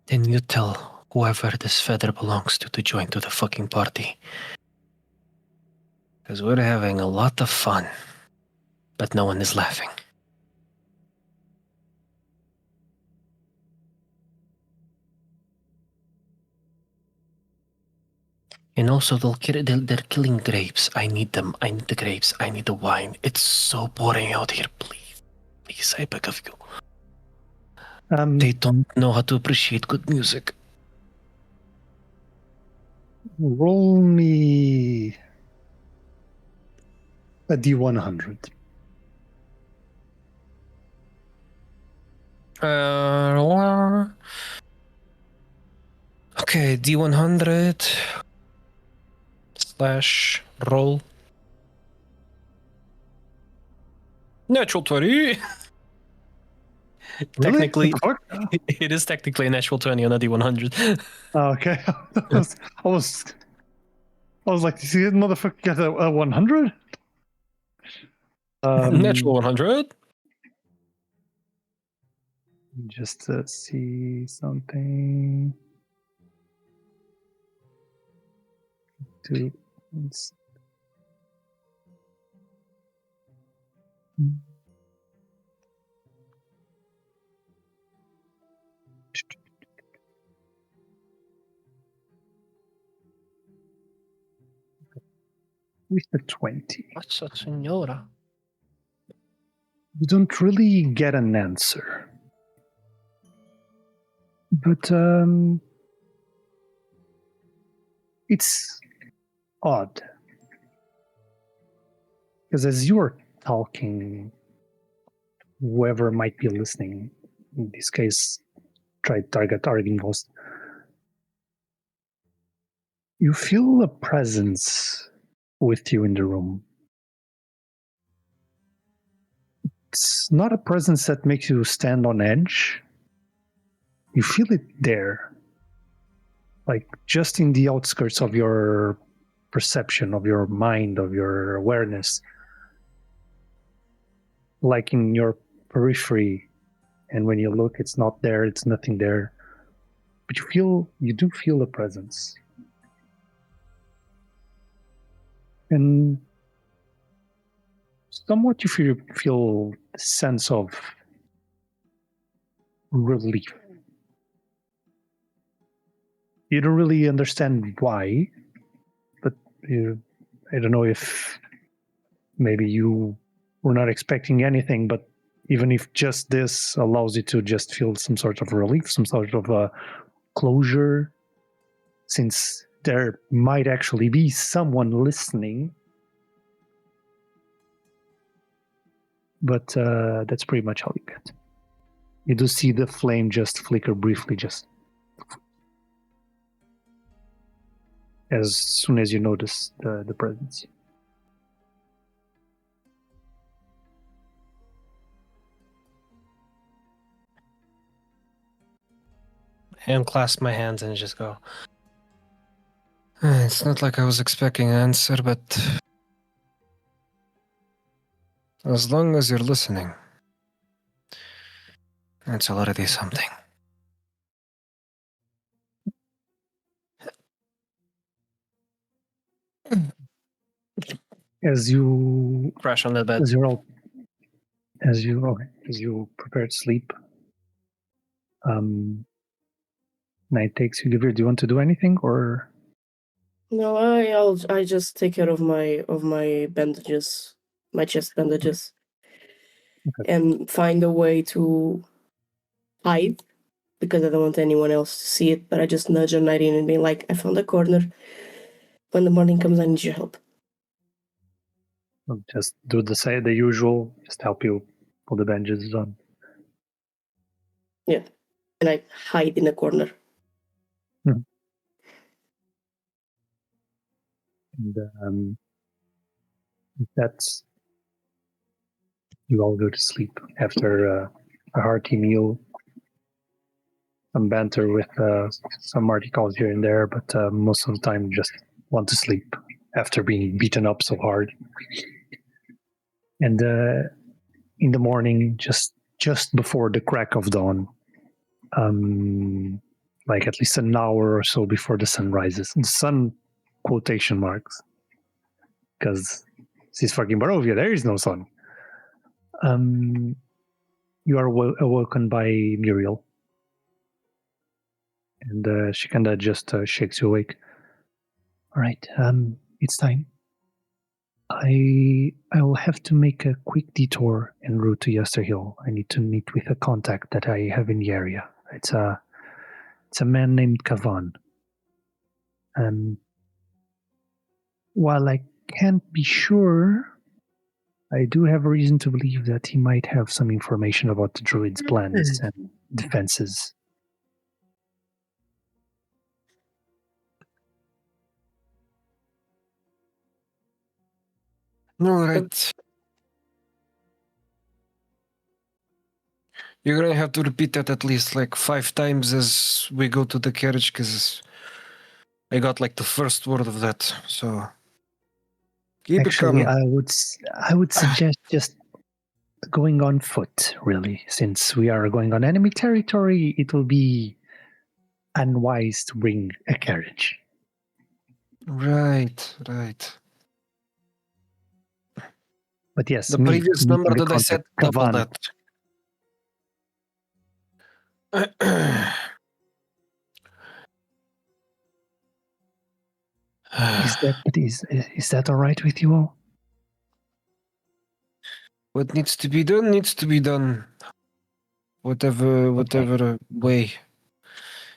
then you tell whoever this feather belongs to join to the fucking party. Because we're having a lot of fun, but no one is laughing. And also, they're killing grapes. I need them. I need the grapes. I need the wine. It's so boring out here. Please. Please, I beg of you. They don't know how to appreciate good music. Roll me a D100. Okay, D100 / roll. Natural 20. Technically, it is technically a natural 20 on a D100. Okay. I was like, did this motherfucker get a 100? Natural 100. Just to see something. Let's- with the 20. What's a senora? You don't really get an answer. But it's odd. Because as you are talking, whoever might be listening, in this case, try to target Aryn most, you feel a presence with you in the room. It's not a presence that makes you stand on edge. You feel it there, like just in the outskirts of your perception, of your mind, of your awareness, like in your periphery. And when you look, it's not there, it's nothing there. But you do feel a presence. And somewhat you feel a sense of relief. You don't really understand why, but I don't know if maybe you were not expecting anything, but even if just this allows you to just feel some sort of relief, some sort of closure, since there might actually be someone listening. But that's pretty much all you get. You do see the flame just flicker briefly, just as soon as you notice the presence. And clasp my hands and just go, It's not like I was expecting an answer, but as long as you're listening, that's already something. As you Crash on the bed. as you prepare to sleep, night takes you. Guevir, do you want to do anything or? No, I just take care of my bandages, my chest bandages, Okay. and find a way to hide because I don't want anyone else to see it. But I just nudge on Irene and be like, "I found a corner. When the morning comes, I need your help." I'll just do the usual. Just help you pull the bandages on. Yeah, and I hide in a corner. And that's you all go to sleep after a hearty meal, some banter with some Martikovs here and there, but most of the time you just want to sleep after being beaten up so hard. And in the morning, just before the crack of dawn, like at least an hour or so before the sun rises, the sun quotation marks, because this is fucking Barovia, there is no sun. You are awoken by Muriel. And she kind of just shakes you awake. All right, it's time. I will have to make a quick detour en route to Yesterhill. I need to meet with a contact that I have in the area. It's a man named Kavan. While I can't be sure, I do have a reason to believe that he might have some information about the druid's plans and defenses. All right. You're gonna have to repeat that at least like 5 times as we go to the carriage, because I got like the first word of that. So keep Actually, it coming. I would suggest just going on foot, really. Since we are going on enemy territory, it will be unwise to bring a carriage. Right. But yes, The previous meeting number the that I said, contact, double Kavan. that. Is that all right with you all? What needs to be done needs to be done. Whatever way.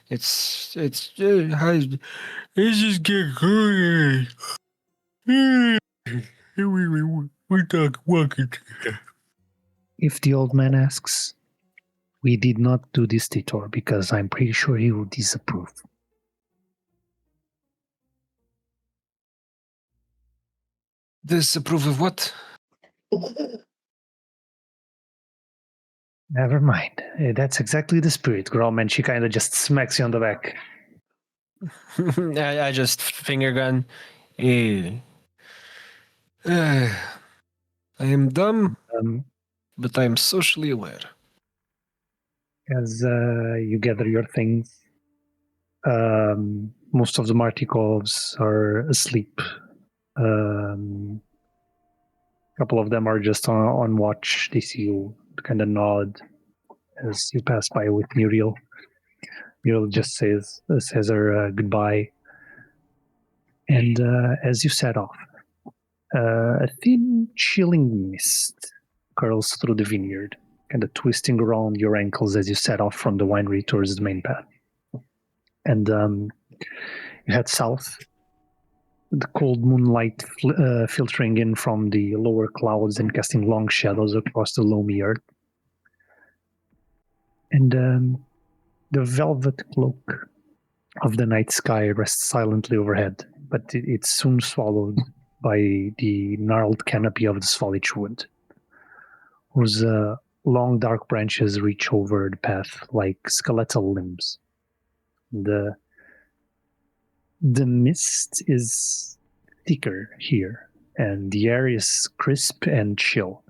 It's I just get going. We talk walking together. If the old man asks, we did not do this detour because I'm pretty sure he will disapprove. Disapprove of what? Never mind. That's exactly the spirit, Grom, and she kind of just smacks you on the back. I just finger gun. I am dumb, Um, but I am socially aware. as you gather your things, most of the Martikovs are asleep. A couple of them are just on watch. They see you kind of nod as you pass by with Muriel. Muriel just says her goodbye. And as you set off, a thin, chilling mist curls through the vineyard, kind of twisting around your ankles as you set off from the winery towards the main path. And you head south, the cold moonlight filtering in from the lower clouds and casting long shadows across the loamy earth. And the velvet cloak of the night sky rests silently overhead, but it's soon swallowed by the gnarled canopy of the foliage wood, whose long dark branches reach over the path like skeletal limbs. The The mist is thicker here, and the air is crisp and chill.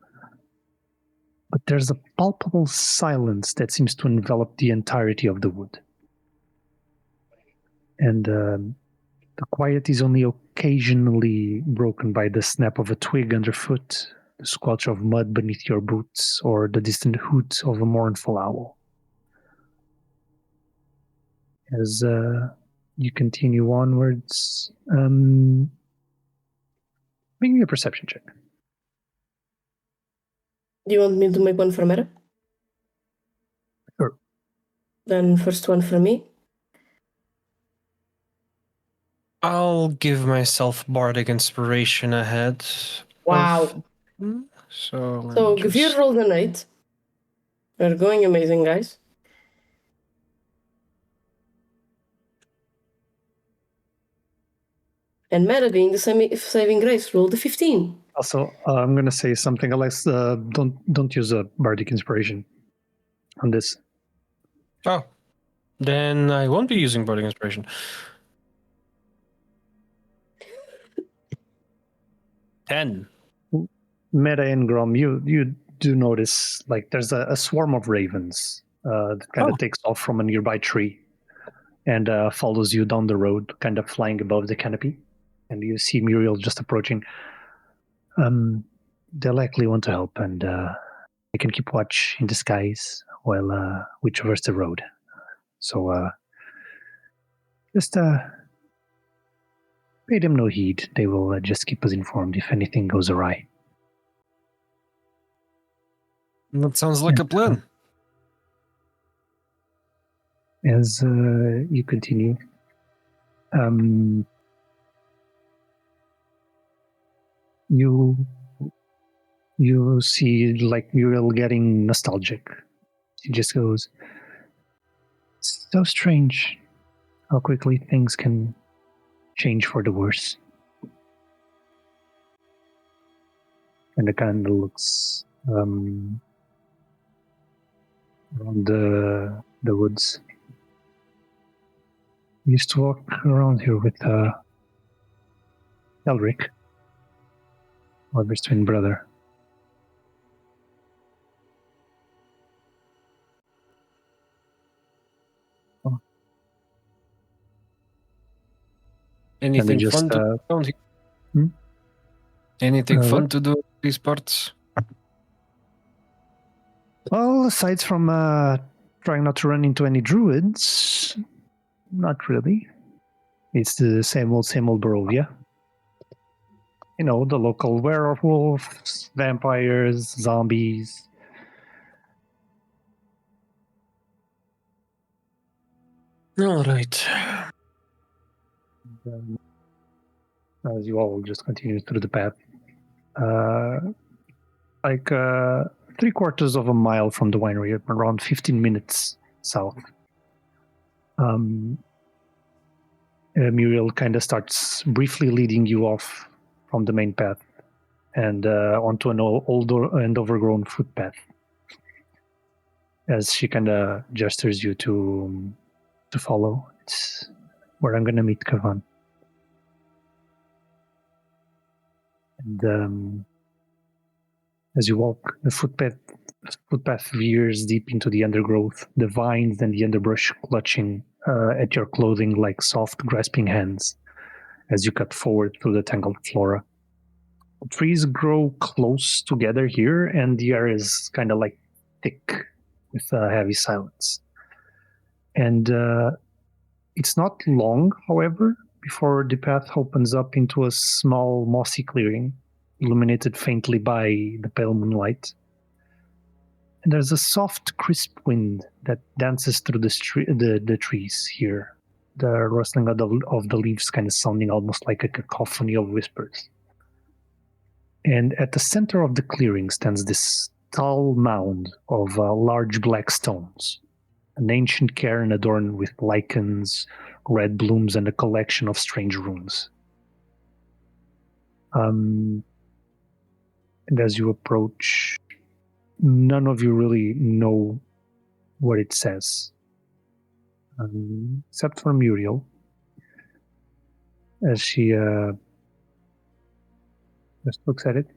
But there's a palpable silence that seems to envelop the entirety of the wood. And the quiet is only occasionally broken by the snap of a twig underfoot, the squelch of mud beneath your boots, or the distant hoot of a mournful owl. As you continue onwards, make me a perception check. Do you want me to make one for Mera? Sure. Then first one for me. I'll give myself bardic inspiration ahead. Wow. So Guevir rolled an 8. We're going amazing, guys. And Mera, being the saving grace, rolled a 15. Also, I'm going to say something, Alex. Don't use a bardic inspiration on this. Oh, then I won't be using bardic inspiration. 10. Mera and Grom, you do notice like there's a swarm of ravens that kind of takes off from a nearby tree and follows you down the road, kind of flying above the canopy. And you see Muriel just approaching. They likely want to help, and they can keep watch in the skies while we traverse the road. So just pay them no heed. They will just keep us informed if anything goes awry. That sounds like a plan. As you continue, you see like Muriel getting nostalgic. She just goes, "It's so strange how quickly things can change for the worse." And it kind of looks around the woods. I used to walk around here with Elric, Oliver's twin brother. Anything just, fun to do around here? Anything fun to do in these parts? Well, aside from trying not to run into any druids, not really. It's the same old Barovia. You know, the local werewolves, vampires, zombies. All right. As you all just continue through the path. Like 3/4 of a mile from the winery, around 15 minutes south. Muriel kind of starts briefly leading you off from the main path and onto an older and overgrown footpath. As she kind of gestures you to follow. It's where I'm going to meet Kavan. And as you walk, the footpath veers deep into the undergrowth, the vines and the underbrush clutching at your clothing like soft, grasping hands as you cut forward through the tangled flora. Trees grow close together here, and the air is kind of like thick with a heavy silence. And it's not long, however, before the path opens up into a small, mossy clearing, illuminated faintly by the pale moonlight. And there's a soft, crisp wind that dances through the trees here, the rustling of the leaves kind of sounding almost like a cacophony of whispers. And at the center of the clearing stands this tall mound of large black stones, an ancient cairn adorned with lichens, red blooms, and a collection of strange runes. And as you approach, none of you really know what it says, except for Muriel. as she just looks at it.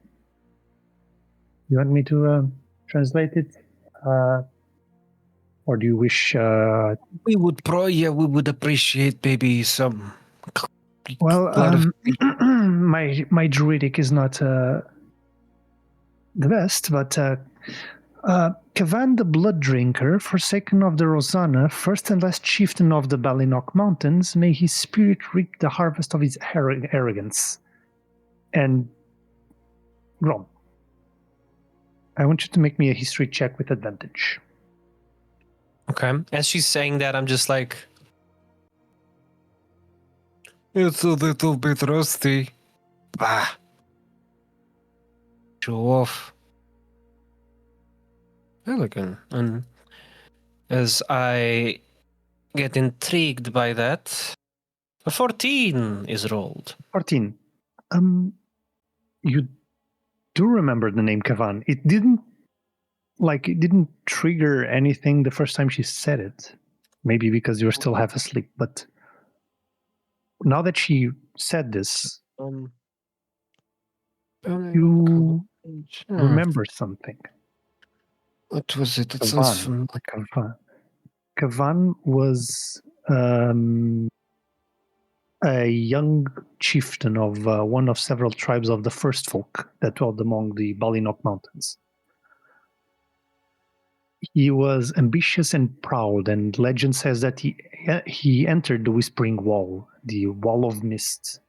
You want me to translate it? Or do you wish... We would appreciate maybe some... Well, my druidic is not the best, but Kavan the Blood Drinker, forsaken of the Rosanna, first and last chieftain of the Balinok Mountains, may his spirit reap the harvest of his arrogance. And Grom, I want you to make me a history check with advantage. Okay. As she's saying that, I'm just like, It's a little bit rusty. Bah. Show off. Elegant. And as I get intrigued by that, a 14 is rolled. 14. You do remember the name Kavan. It didn't trigger anything the first time she said it. Maybe because you're still half asleep, but now that she said this, you remember something. What was it? It Kavan. sounds familiar. Kavan was a young chieftain of one of several tribes of the First Folk that dwelled among the Balinok Mountains. He was ambitious and proud, and legend says that he entered the Whispering Wall, the Wall of Mist,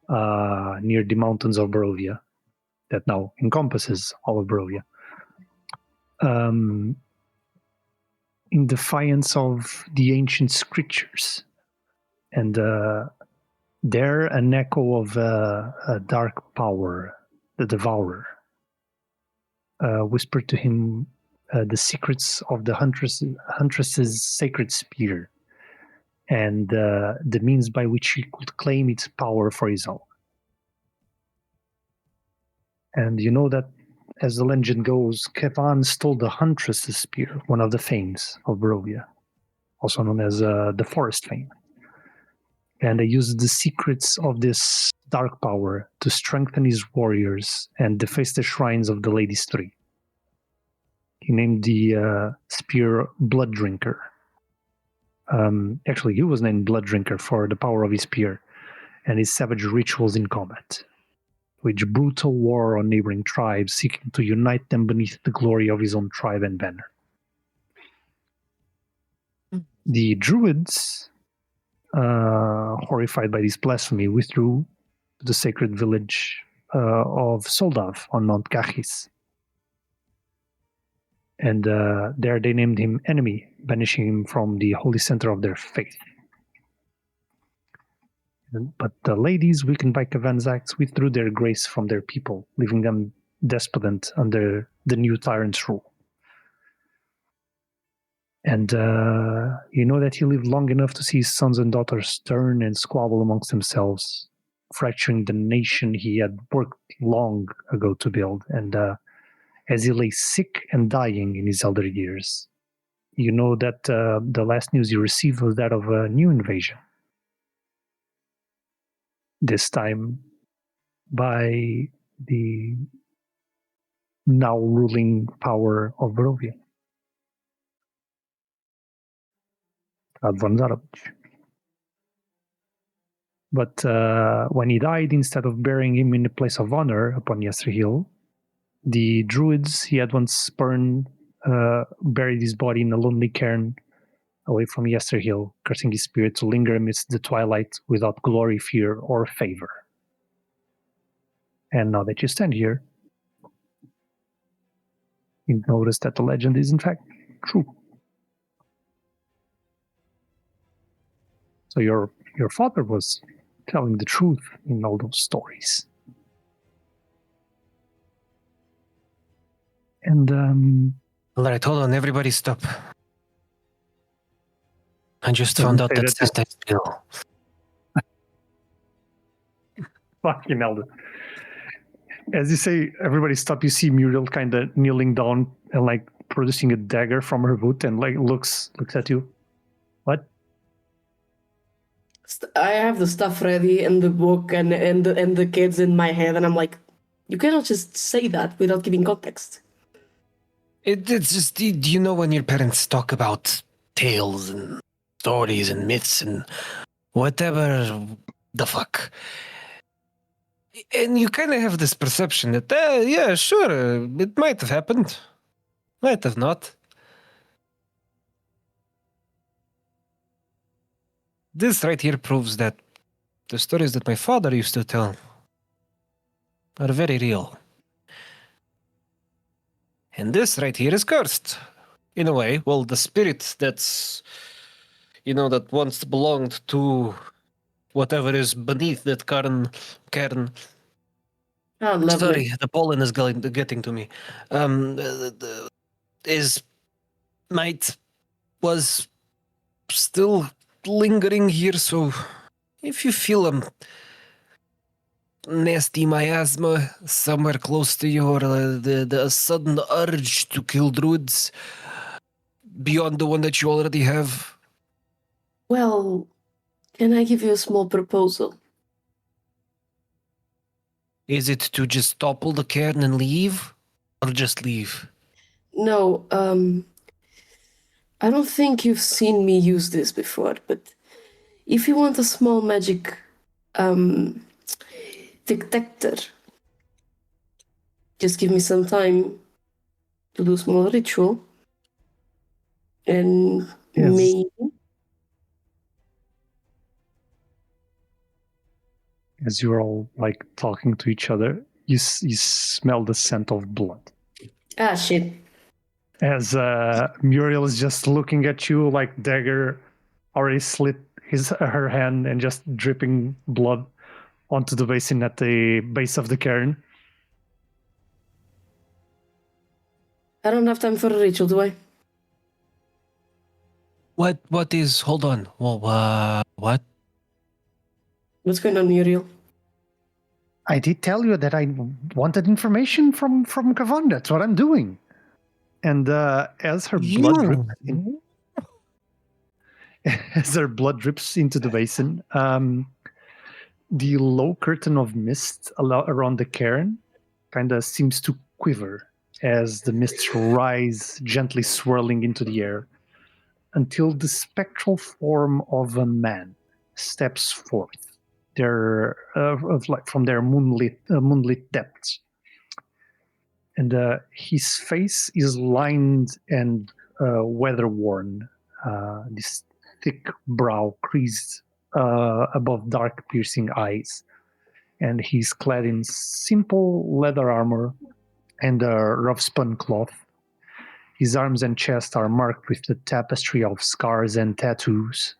near the mountains of Barovia, that now encompasses all of Barovia, in defiance of the ancient scriptures. And there, an echo of a dark power, the Devourer, whispered to him the secrets of the Huntress's sacred spear, and the means by which he could claim its power for his own. And you know that, as the legend goes, Kavan stole the Huntress's spear, one of the fanes of Barovia, also known as the Forest Fane. And they used the secrets of this dark power to strengthen his warriors and deface the shrines of the Ladies Three. He named the spear Blood Drinker. Actually, he was named Blood Drinker for the power of his spear and his savage rituals in combat, waged brutal war on neighboring tribes, seeking to unite them beneath the glory of his own tribe and banner. The Druids, horrified by this blasphemy, withdrew to the sacred village of Soldav on Mount Kachis. And there they named him Enemy, banishing him from the holy center of their faith. But the ladies, weakened by Kavan's acts, withdrew their grace from their people, leaving them despondent under the new tyrant's rule. And you know that he lived long enough to see his sons and daughters turn and squabble amongst themselves, fracturing the nation he had worked long ago to build. And as he lay sick and dying in his elder years, you know that the last news he received was that of a new invasion. This time by the now ruling power of Barovia. But when he died, instead of burying him in a place of honor upon Yesterhill, the druids he had once spurned buried his body in a lonely cairn away from Yesterhill, cursing his spirit to linger amidst the twilight without glory, fear, or favor. And now that you stand here, you notice that the legend is in fact true. So your father was telling the truth in all those stories. And All right, hold on, everybody stop. I just found out that's this dice bill. Fucking hell. As you say, everybody stop, you see Muriel kind of kneeling down and like producing a dagger from her boot and like looks at you. What? I have the stuff ready and the book and the kids in my head, and I'm like, you cannot just say that without giving context. It's just, do you know when your parents talk about tales and stories and myths and whatever the fuck? And you kind of have this perception that, yeah, sure, it might have happened. Might have not. This right here proves that the stories that my father used to tell are very real. And this right here is cursed. In a way, well, the spirit that's, that once belonged to whatever is beneath that cairn. Oh, lovely. Sorry, the pollen is getting to me. Is was still lingering here, so if you feel nasty miasma somewhere close to you, or the sudden urge to kill druids beyond the one that you already have. Well, can I give you a small proposal? Is it to just topple the cairn and leave? Or just leave? No, I don't think you've seen me use this before, but if you want a small magic detector, just give me some time to do a small ritual, and Yes. maybe... As you're all like talking to each other, you smell the scent of blood. Ah, shit. As Muriel is just looking at you, like dagger already slit her hand and just dripping blood onto the basin at the base of the cairn. I don't have time for a ritual, do I? What is... Hold on. Well, what? What's going on, Muriel? I did tell you that I wanted information from Kavan. That's what I'm doing. And as her blood drips as her blood drips into the basin, the low curtain of mist around the cairn kind of seems to quiver as the mists rise, gently swirling into the air, until the spectral form of a man steps forth, from their moonlit depths. And his face is lined and weather-worn, this thick brow creased above dark, piercing eyes. And he's clad in simple leather armor and a rough-spun cloth. His arms and chest are marked with the tapestry of scars and tattoos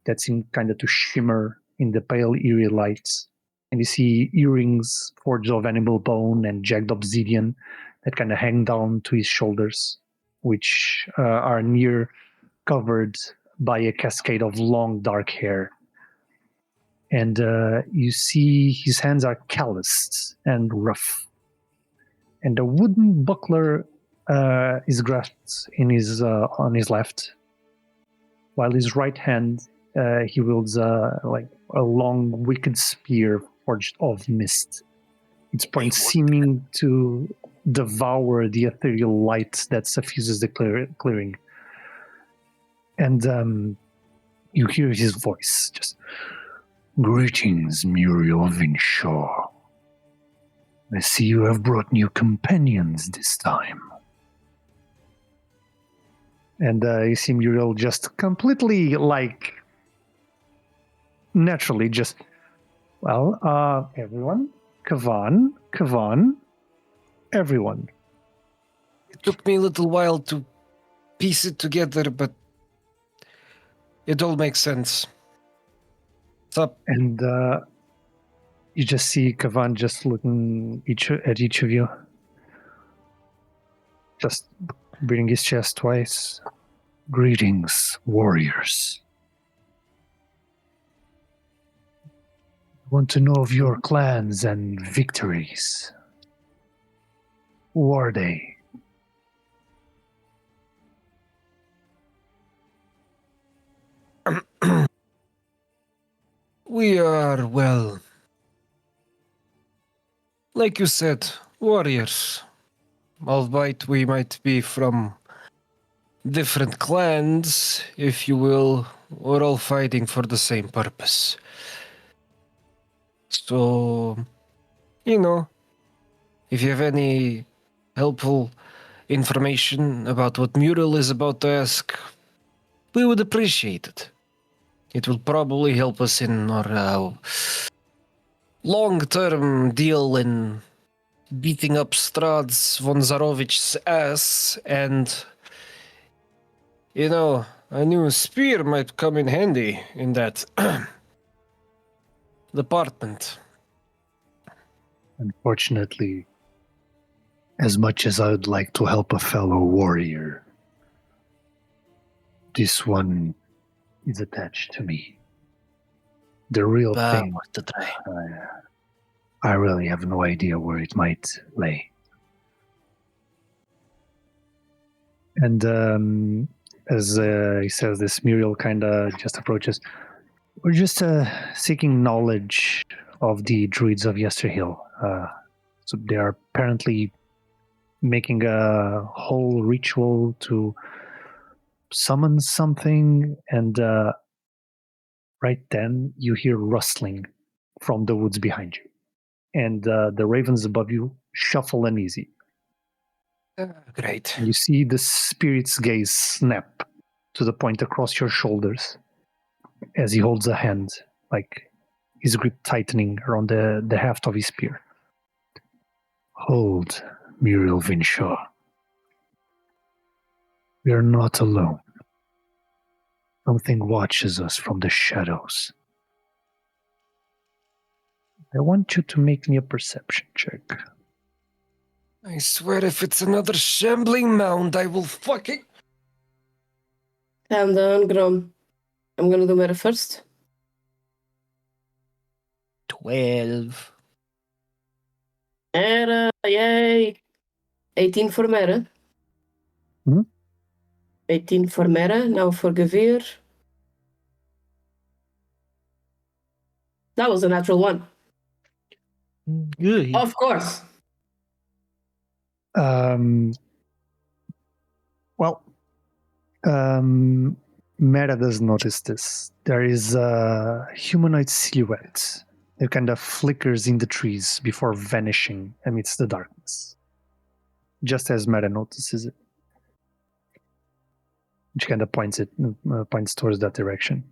that seem kind of to shimmer in the pale, eerie lights. And you see earrings forged of animal bone and jagged obsidian that kind of hang down to his shoulders, which are near covered by a cascade of long, dark hair. And you see his hands are calloused and rough. And a wooden buckler is grasped in on his left, while his right hand he wields like a long, wicked spear forged of mist. Its point seeming to devour the ethereal light that suffuses the clearing. And you hear his voice just, "Greetings, Muriel Vinshaw. I see you have brought new companions this time." And you see Muriel just completely, like, naturally just, well, everyone, Kavan, everyone. It took me a little while to piece it together, but it all makes sense. What's up? And you just see Kavan just looking at each of you. Just beating his chest twice. "Greetings, warriors. Want to know of your clans and victories. Who are they?" We are, well, like you said, warriors. Albeit we might be from different clans, if you will. We're all fighting for the same purpose. So, if you have any helpful information about what Mural is about to ask, we would appreciate it. It will probably help us in our long-term deal in beating up Strahd's von Zarovich's ass, and, a new spear might come in handy in that department. Unfortunately, as much as I would like to help a fellow warrior, this one is attached to me. The real thing, To try. I really have no idea where it might lay. And as he says this, Muriel kind of just approaches. We're just seeking knowledge of the druids of Yesterhill. So they are apparently making a whole ritual to summon something, and right then you hear rustling from the woods behind you, and the ravens above you shuffle uneasy. Great. You see the spirit's gaze snap to the point across your shoulders as he holds a hand, like his grip tightening around the haft of his spear. Hold, Muriel Vinshaw. We are not alone. Something watches us from the shadows. I want you to make me a perception check. I swear if it's another shambling mound, I will fucking... Calm down, Grom. I'm gonna do Mera first. 12. Mera, yay! 18 for Mera. 18 for Mera, now for Guevir. That was a natural one. Good. Of course. Mera does notice this. There is a humanoid silhouette that kind of flickers in the trees before vanishing amidst the darkness. Just as Mera notices it. She kind of points towards that direction.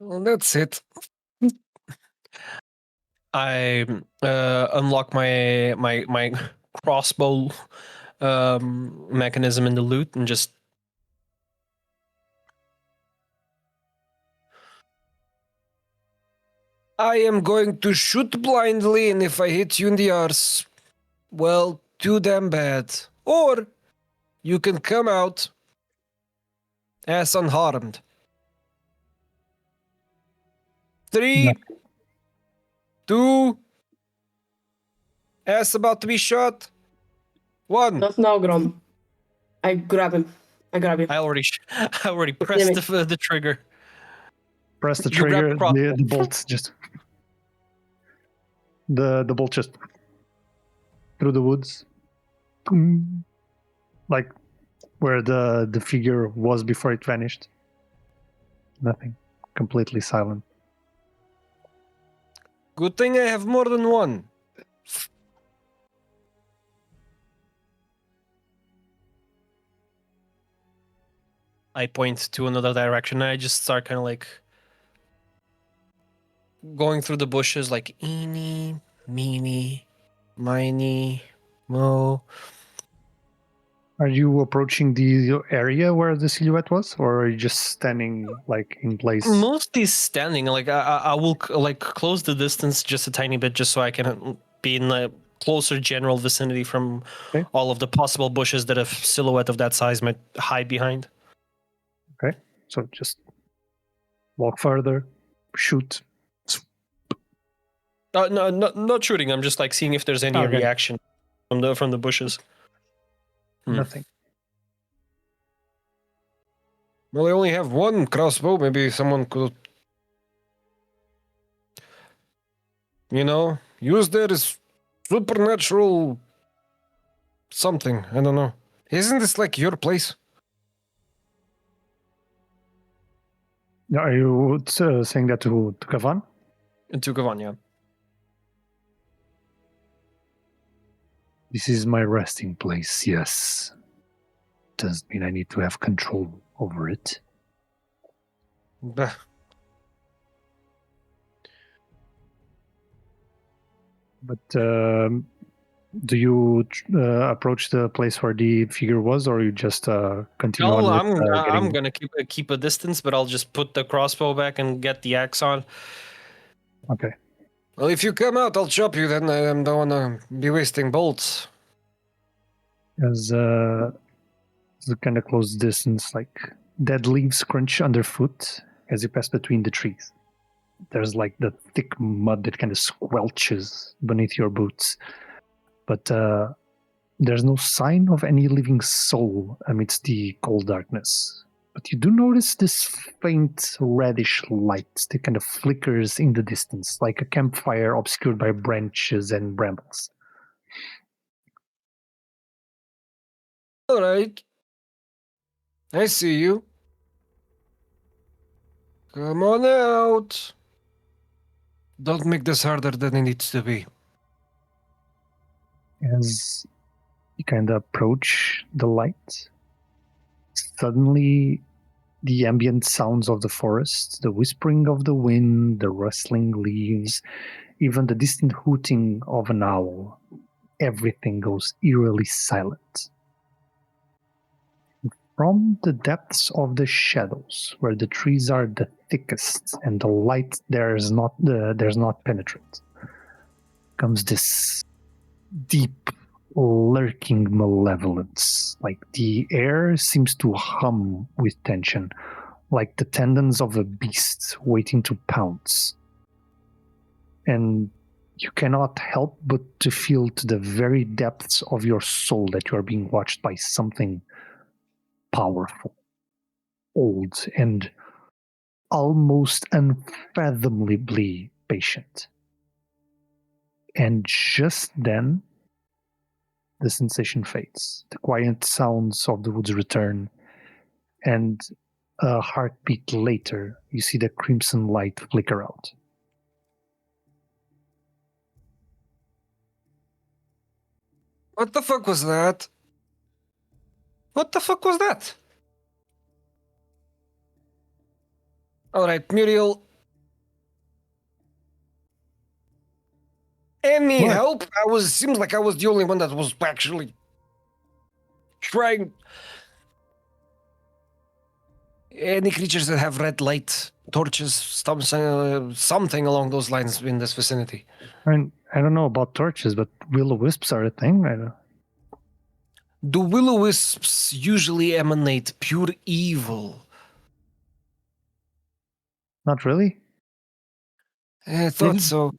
Well, that's it. I unlock my crossbow mechanism in the loot and just I am going to shoot blindly, and if I hit you in the arse, well, too damn bad. Or you can come out ass unharmed. 3, 2, ass about to be shot. 1. Not now, Grom. I grab him. I grab him. I already pressed the trigger. Press the You grab trigger, the crossbow. the bolt just... The bolt just... through the woods. Like where the figure was before it vanished. Nothing. Completely silent. Good thing I have more than one. I point to another direction and I just start kind of like going through the bushes like eeny, meeny, miny, mo. Are you approaching the area where the silhouette was, or are you just standing like in place? Mostly standing. Like I will like close the distance just a tiny bit, just so I can be in the closer general vicinity from all of the possible bushes that a silhouette of that size might hide behind. Okay, so just walk further, shoot. No, not shooting. I'm just like seeing if there's any reaction from the bushes. Nothing. Well, I only have one crossbow. Maybe someone could, use their supernatural something. I don't know. Isn't this like your place? Are you saying that to Kavan? To Guevir, yeah. This is my resting place, yes. Doesn't mean I need to have control over it. Bah. But do you approach the place where the figure was, or you just continue No, on with I'm getting... gonna keep a distance, but I'll just put the crossbow back and get the axe on. Okay. Well, if you come out, I'll chop you. Then I don't want to be wasting bolts. As the kind of close distance, like dead leaves crunch underfoot as you pass between the trees. There's like the thick mud that kind of squelches beneath your boots. But there's no sign of any living soul amidst the cold darkness. But you do notice this faint reddish light that kind of flickers in the distance, like a campfire obscured by branches and brambles. All right. I see you. Come on out. Don't make this harder than it needs to be. As you kind of approach the light, suddenly the ambient sounds of the forest, the whispering of the wind, the rustling leaves, even the distant hooting of an owl, everything goes eerily silent. From the depths of the shadows, where the trees are the thickest and the light there's not penetrate, comes this deep, lurking malevolence. Like the air seems to hum with tension, like the tendons of a beast waiting to pounce. And you cannot help but to feel to the very depths of your soul that you are being watched by something powerful, old, and almost unfathomably patient. And just then, the sensation fades. The quiet sounds of the woods return, and a heartbeat later, you see the crimson light flicker out. What the fuck was that? What the fuck was that? All right, Muriel. Any What? help? Seems like I was the only one that was actually trying. Any creatures that have red light torches, something along those lines in this vicinity. I don't know about torches, but will-o-wisps are a thing. I don't... Do will-o-wisps usually emanate pure evil? Not really. I thought so.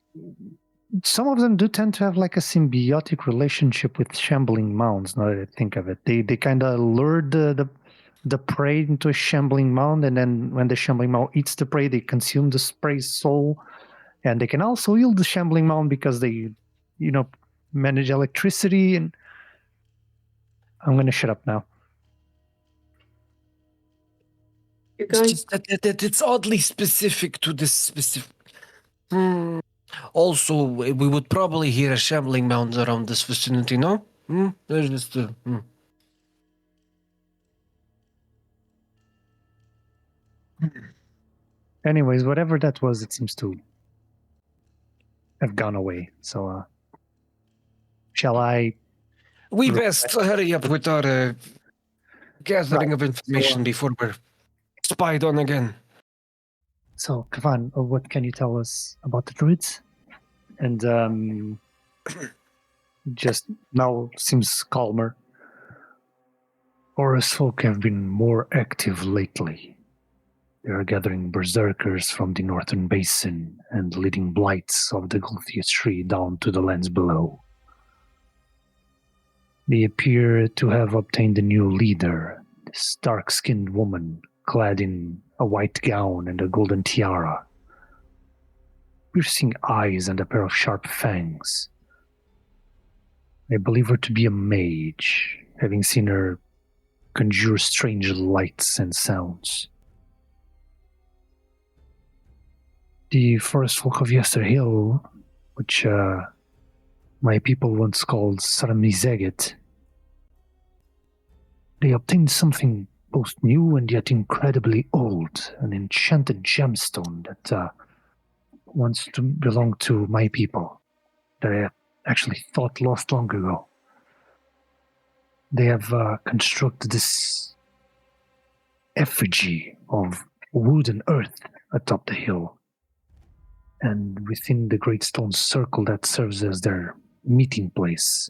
Some of them do tend to have like a symbiotic relationship with shambling mounds, now that I think of it. They kind of lure the prey into a shambling mound, and then when the shambling mound eats the prey, they consume the prey's soul. And they can also heal the shambling mound because they, manage electricity. And I'm going to shut up now. It's just that it's oddly specific to this specific. Also, we would probably hear a shambling mound around this vicinity, no? There's just Anyways, whatever that was, it seems to have gone away. So, shall I? We best hurry up with our gathering of information before we're spied on again. So, Kavan, what can you tell us about the druids? And just now seems calmer. Forest folk have been more active lately. They are gathering berserkers from the northern basin and leading blights of the Gulthius tree down to the lands below. They appear to have obtained a new leader, this dark-skinned woman clad in a white gown and a golden tiara, piercing eyes and a pair of sharp fangs. I believe her to be a mage, having seen her conjure strange lights and sounds. The forest folk of Yesterhill, which my people once called Saramizeget, they obtained something both new and yet incredibly old, an enchanted gemstone that once belonged to my people, that I actually thought lost long ago. They have constructed this effigy of wood and earth atop the hill, and within the great stone circle that serves as their meeting place,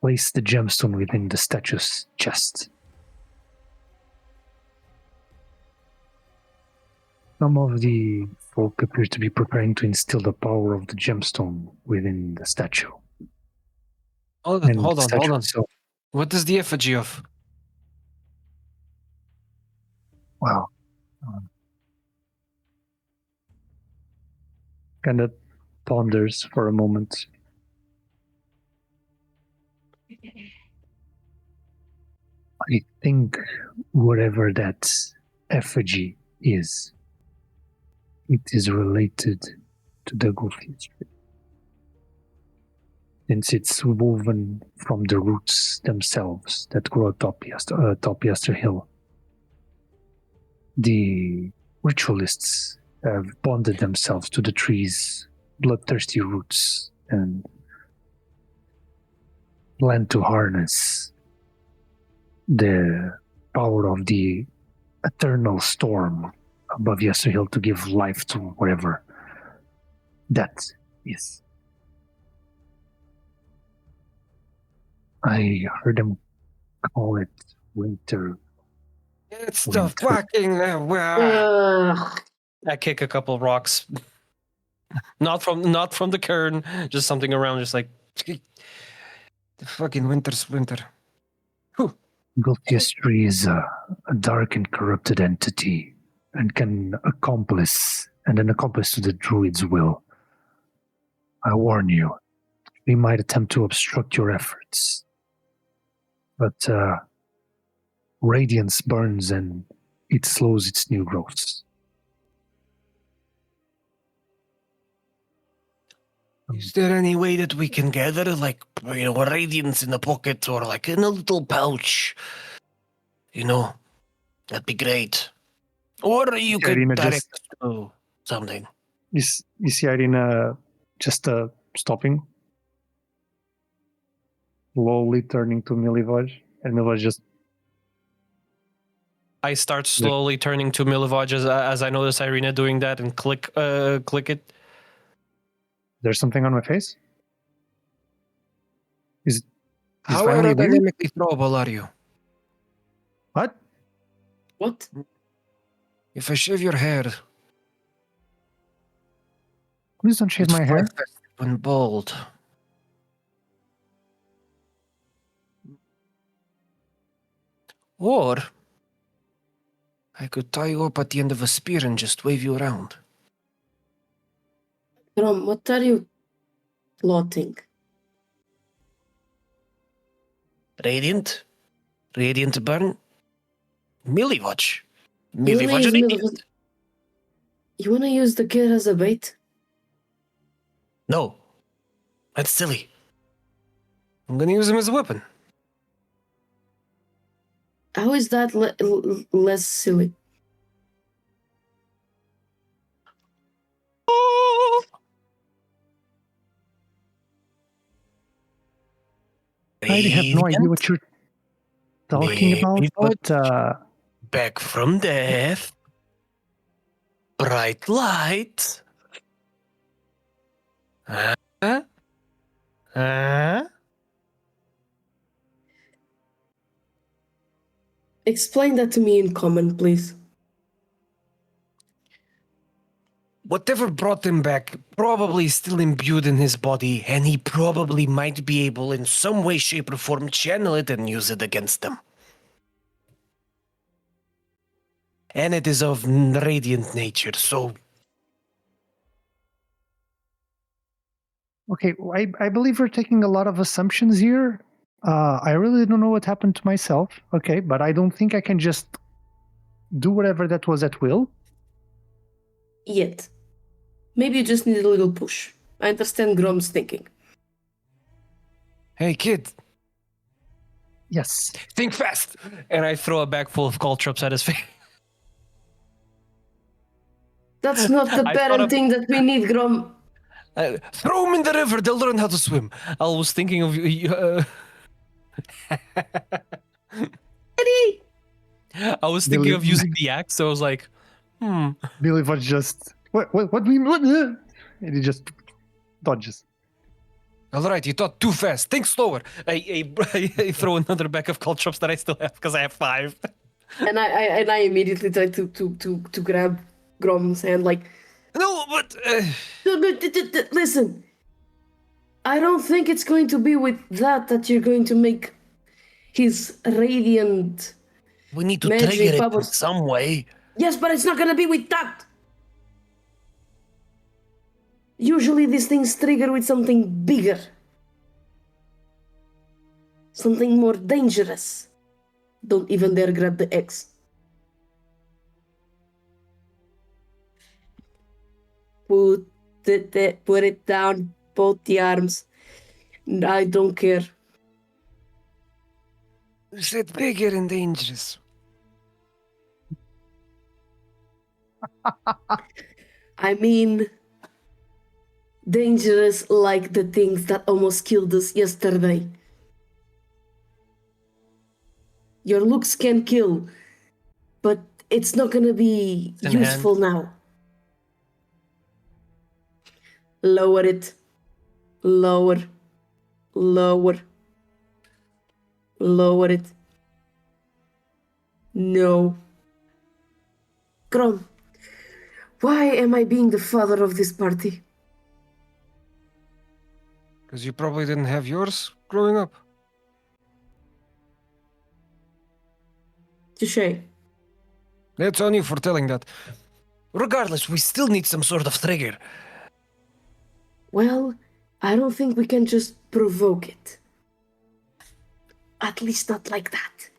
place the gemstone within the statue's chest. Some of the folk appear to be preparing to instill the power of the gemstone within the statue. Hold on. Itself, What is the effigy of? wow. Kind of ponders for a moment. I think whatever that effigy is, it is related to the Guevir, since it's woven from the roots themselves that grow atop Yesterhill. The ritualists have bonded themselves to the tree's bloodthirsty roots and plan to harness the power of the eternal storm above Yesterhill to give life to wherever that is. I heard them call it winter. It's the fucking I kick a couple of rocks. Not from the cairn, just something around, just like the fucking winter's winter. Gulfius tree is a dark and corrupted entity and can accomplice to the druid's will. I warn you, we might attempt to obstruct your efforts. But radiance burns and it slows its new growths. Is there any way that we can gather, like, radiance in a pocket or like in a little pouch? That'd be great. Or you could Aryn direct us to something. You see Aryn just stopping, slowly turning to Milivaj, and Milivaj just... I start slowly turning to Milivaj as I notice Irina doing that and click it. There's something on my face? Is How finally weird? aerodynamically throwable are you? What? What? If I shave your hair, Please don't shave it's my hair. when bald. Or I could tie you up at the end of a spear and just wave you around. Grom, what are you plotting? Radiant burn. Milivaj. You wanna use Radiant. You wanna use the kid as a bait? No, that's silly. I'm gonna use him as a weapon. How is that less silly? I have no idea what you're talking about, but Back from death. Bright light. Explain that to me in common, please. Whatever brought him back probably still imbued in his body, and he probably might be able in some way, shape, or form channel it and use it against them. and it is of radiant nature, so... Okay, I believe we're taking a lot of assumptions here. I really don't know what happened to myself, okay, but I don't think I can just do whatever that was at will. Yet. Maybe you just need a little push. I understand Grom's thinking. Hey, kid, Yes. think fast! And I throw a bag full of caltrops at his face. That's not the I thought of- parenting that we need, Grom. Throw them in the river, they'll learn how to swim. I was thinking of you. Eddie! I was thinking of using the axe, so I was like, Billy was just what do you what? And he just dodges. All right, you thought too fast. Think slower. I throw another bag of caltrops that I still have because I have 5. And I immediately try to grab Grom's hand, like, No, but... listen. I don't think it's going to be with that you're going to make his radiant... we need to Magic trigger it in powers. some way. Yes, but it's not going to be with that. Usually these things trigger with something bigger. Something more dangerous. Don't even dare grab the X. Put it down, both the arms. I don't care. You said bigger and dangerous. I mean, dangerous like the things that almost killed us yesterday. Your looks can kill, but it's not gonna be It's in useful now. Lower it. Lower. Lower. Lower it. No. Grom, why am I being the father of this party? Because you probably didn't have yours growing up. Touche. That's on you for telling that. Regardless, we still need some sort of trigger. Well, I don't think we can just provoke it. At least not like that.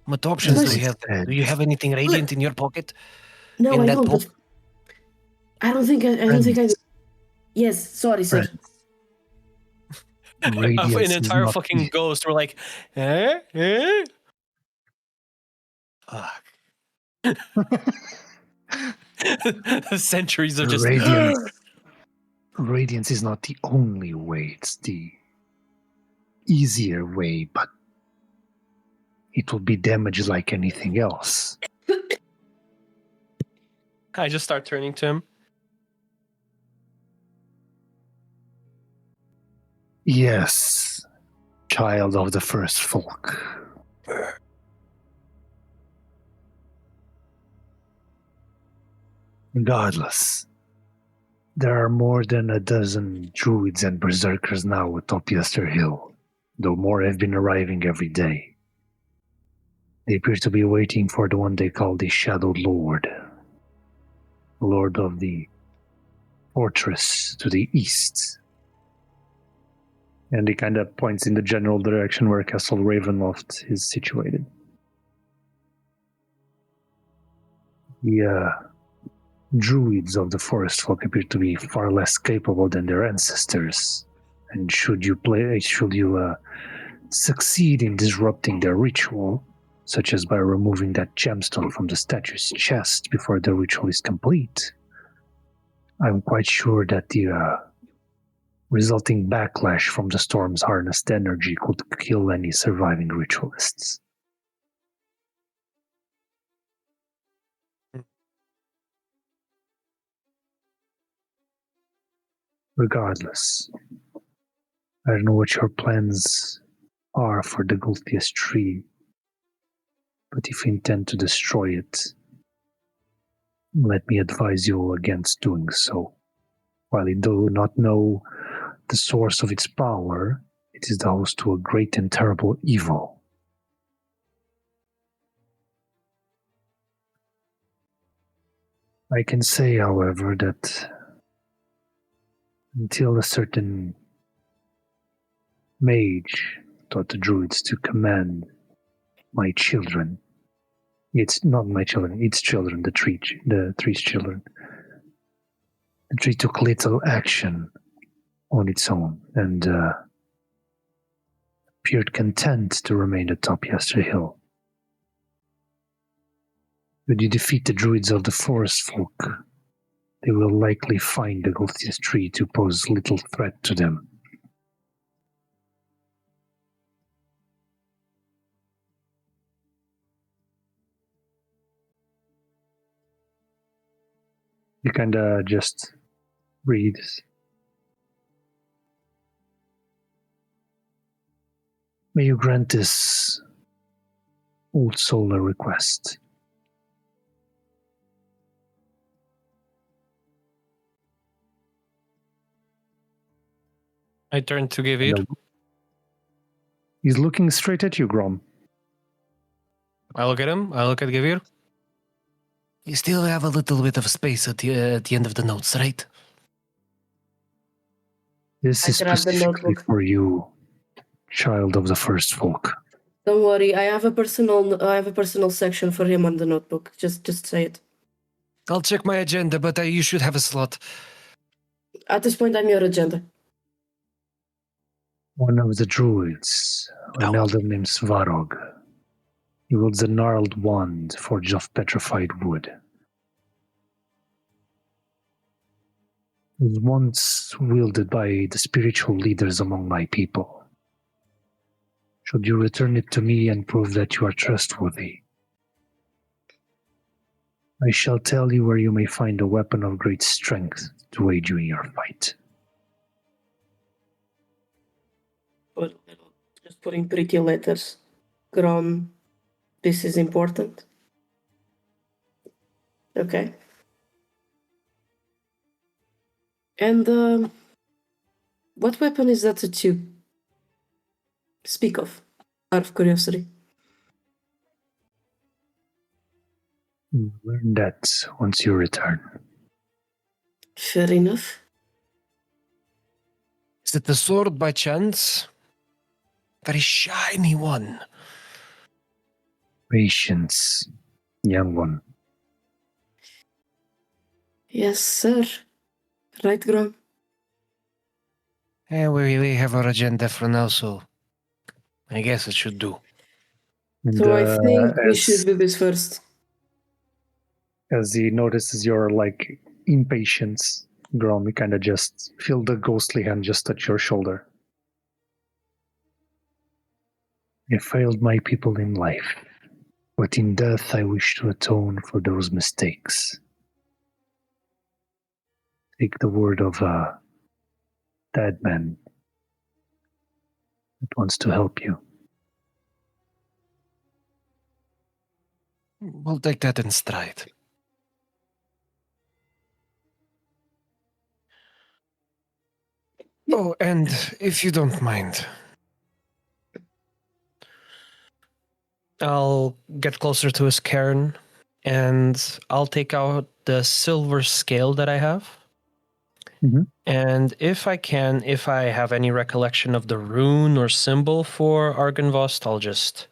What options do Plus- we have? Do you have anything radiant in your pocket? No, In I that don't. book? But I don't think. I don't think I. Friends. Yes, sorry, sir. Radiance an is entire not fucking the- ghost. We're like, eh? Fuck. Centuries of just Radiance is not the only way. It's the easier way, but it will be damage like anything else. I just start turning to him. Yes, child of the first folk. Regardless, there are more than a dozen druids and berserkers now atop Yester Hill, though more have been arriving every day. They appear to be waiting for the one they call the Shadow Lord, Lord of the fortress to the east. And he kind of points in the general direction where Castle Ravenloft is situated. The druids of the forest folk appear to be far less capable than their ancestors, and should you succeed in disrupting their ritual, such as by removing that gemstone from the statue's chest before the ritual is complete, I'm quite sure that the resulting backlash from the storm's harnessed energy could kill any surviving ritualists. Regardless, I don't know what your plans are for the Gulthias tree, but if you intend to destroy it, let me advise you against doing so. While you do not know the source of its power, it is the host to a great and terrible evil. I can say, however, that until a certain mage taught the druids to command my children, it's not my children, its children, the tree's children. The tree took little action on its own and appeared content to remain atop Yester Hill. When you defeat the druids of the forest folk, they will likely find the Gulthius tree to pose little threat to them. You kinda just breathes. May you grant this old soul a request. I turn to Guevir. He's looking straight at you, Grom. I look at him. I look at Guevir. You still have a little bit of space at the end of the notes, right? This I is grab the specifically notebook. for you, child of the first folk. Don't worry, I have a personal section for him on the notebook. Just say it. I'll check my agenda, but you should have a slot. At this point, I'm your agenda. One of the druids, an elder named Svarog. He wields a gnarled wand forged of petrified wood. It was once wielded by the spiritual leaders among my people. Should you return it to me and prove that you are trustworthy, I shall tell you where you may find a weapon of great strength to aid you in your fight. Just putting pretty letters. Grom, this is important. Okay. And what weapon is that you speak of, out of curiosity? Learn that once you return. Fair enough. Is it the sword by chance? Very shiny one. Patience, young one. Yes, sir. Right, Grom? We have our agenda for now, so I guess it should do. And, So I think we as- should do this first. As he notices your impatience, Grom, he kind of just feel the ghostly hand just touch your shoulder. I failed my people in life, but in death I wish to atone for those mistakes. Take the word of a dead man that wants to help you. We'll take that in stride. Oh, and if you don't mind, I'll get closer to his cairn and I'll take out the silver scale that I have. Mhm. And if I have any recollection of the rune or symbol for Argynvost, I'll just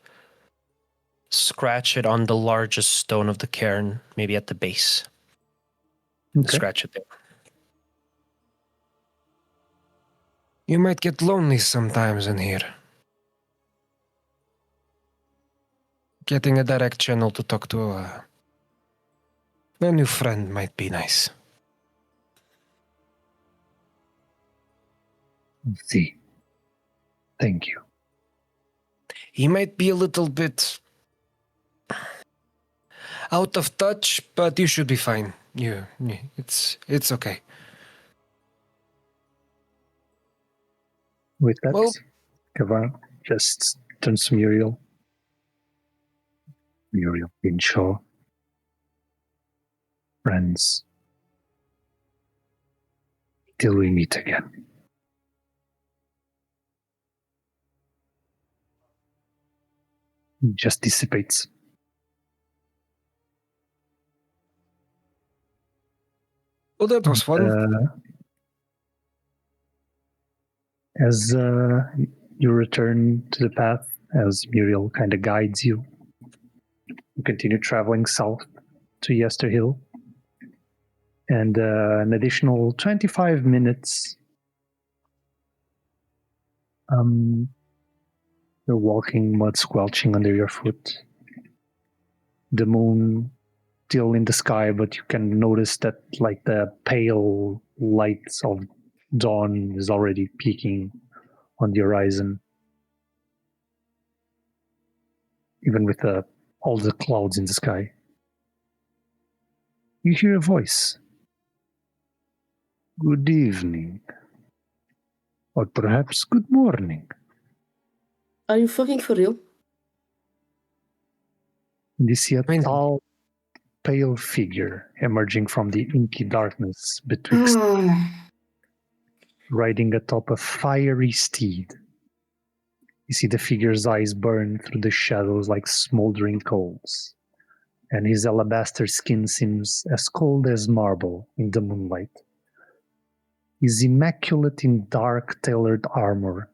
scratch it on the largest stone of the cairn, maybe at the base. Okay. Scratch it there. you might get lonely sometimes in here. Getting a direct channel to talk to a new friend might be nice. See. Thank you. He might be a little bit out of touch, but you should be fine. It's okay. With that, Well- Kavan just turns to Muriel. Muriel Binshaw. Friends. Till we meet again. Just dissipates. Oh, that was fun. As you return to the path, as Muriel kind of guides you, you continue traveling south to Yester Hill. And an additional 25 minutes, you're walking, mud squelching under your foot. The moon still in the sky, but you can notice that like the pale lights of dawn is already peaking on the horizon. Even with all the clouds in the sky. You hear a voice. Good evening. Or perhaps good morning. Are you fucking for real? And you see a tall, pale figure emerging from the inky darkness betwixt, riding atop a fiery steed. You see the figure's eyes burn through the shadows like smoldering coals, and his alabaster skin seems as cold as marble in the moonlight. He's immaculate in dark tailored armor,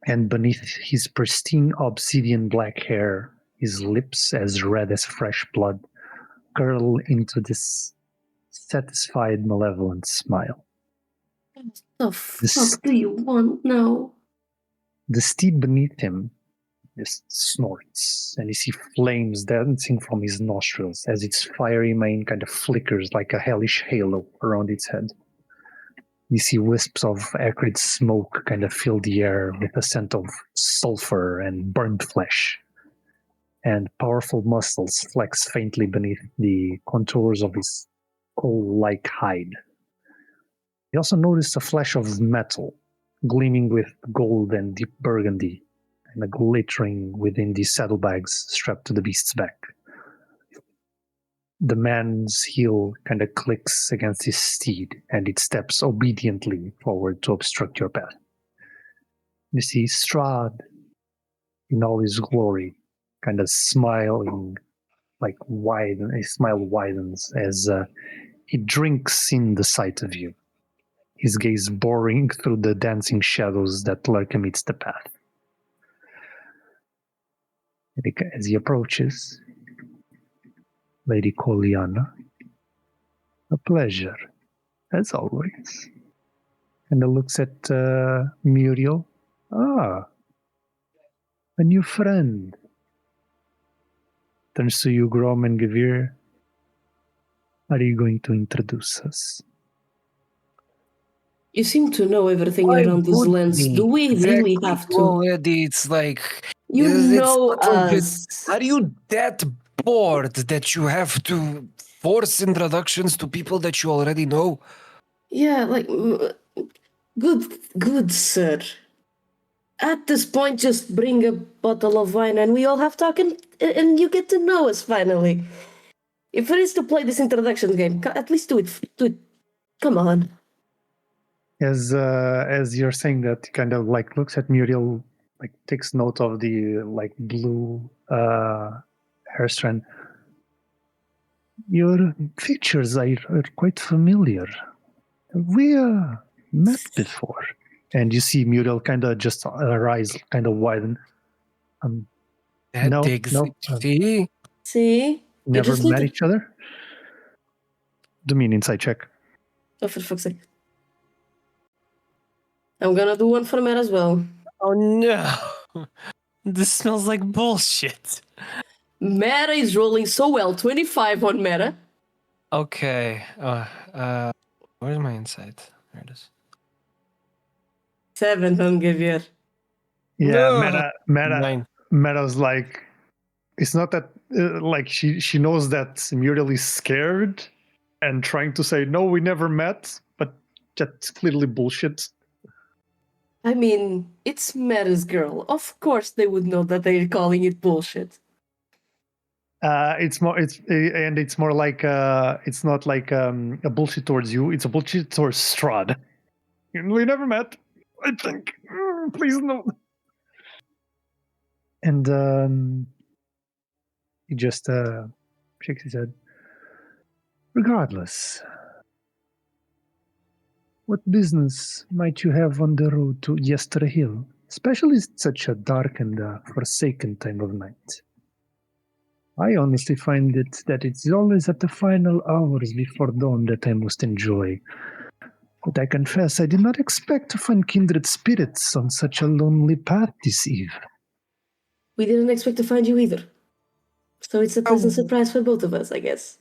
and beneath his pristine obsidian black hair, his lips as red as fresh blood curl into this satisfied, malevolent smile. What the fuck do you want now? The steed beneath him just snorts, and you see flames dancing from his nostrils as its fiery mane kind of flickers like a hellish halo around its head. You see wisps of acrid smoke kind of fill the air with a scent of sulfur and burnt flesh. And powerful muscles flex faintly beneath the contours of his coal-like hide. You also notice a flash of metal, gleaming with gold and deep burgundy, and glittering within the saddlebags strapped to the beast's back. The man's heel kind of clicks against his steed, and it steps obediently forward to obstruct your path. You see Strahd in all his glory, kind of smiling, like his smile widens as he drinks in the sight of you, his gaze boring through the dancing shadows that lurk amidst the path. As he approaches, Lady Coliana, a pleasure, as always. And he looks at Muriel. Ah, a new friend. Turns to you, Grom and Guevir. Are you going to introduce us? You seem to know everything around these lands. Do we really have to? Already, it's like You know us. Are you that bored that you have to force introductions to people that you already know? Yeah, like, good, sir. At this point, just bring a bottle of wine and we all have talking, and you get to know us finally. If it is to play this introduction game, at least do it. Come on. As you're saying that, he kind of like looks at Muriel, like takes note of the like blue hair strand. Your features are quite familiar. We met before. And you see Muriel kind of just her eyes kind of widen. No. See? Never met each other? Do me an insight check. Oh, for fuck's sake. I'm gonna do one for Mera as well. Oh no. This smells like bullshit. Mera is rolling so well. 25 on Mera. Okay. Where's my insight? There it is. 7 on Guevir. Yeah, No. Mera's like, it's not that like she knows that Muriel is scared and trying to say no, we never met, but that's clearly bullshit. I mean, it's Mera's girl. Of course they would know that they're calling it bullshit. It's more like it's not like a bullshit towards you. It's a bullshit towards Strahd. We never met, I think. Please no. And he just shakes his head. Regardless, What business might you have on the road to Yester Hill, especially at such a dark and forsaken time of night? I honestly find that it's always at the final hours before dawn that I most enjoy. But I confess I did not expect to find kindred spirits on such a lonely path this eve. We didn't expect to find you either. So it's a pleasant surprise for both of us, I guess.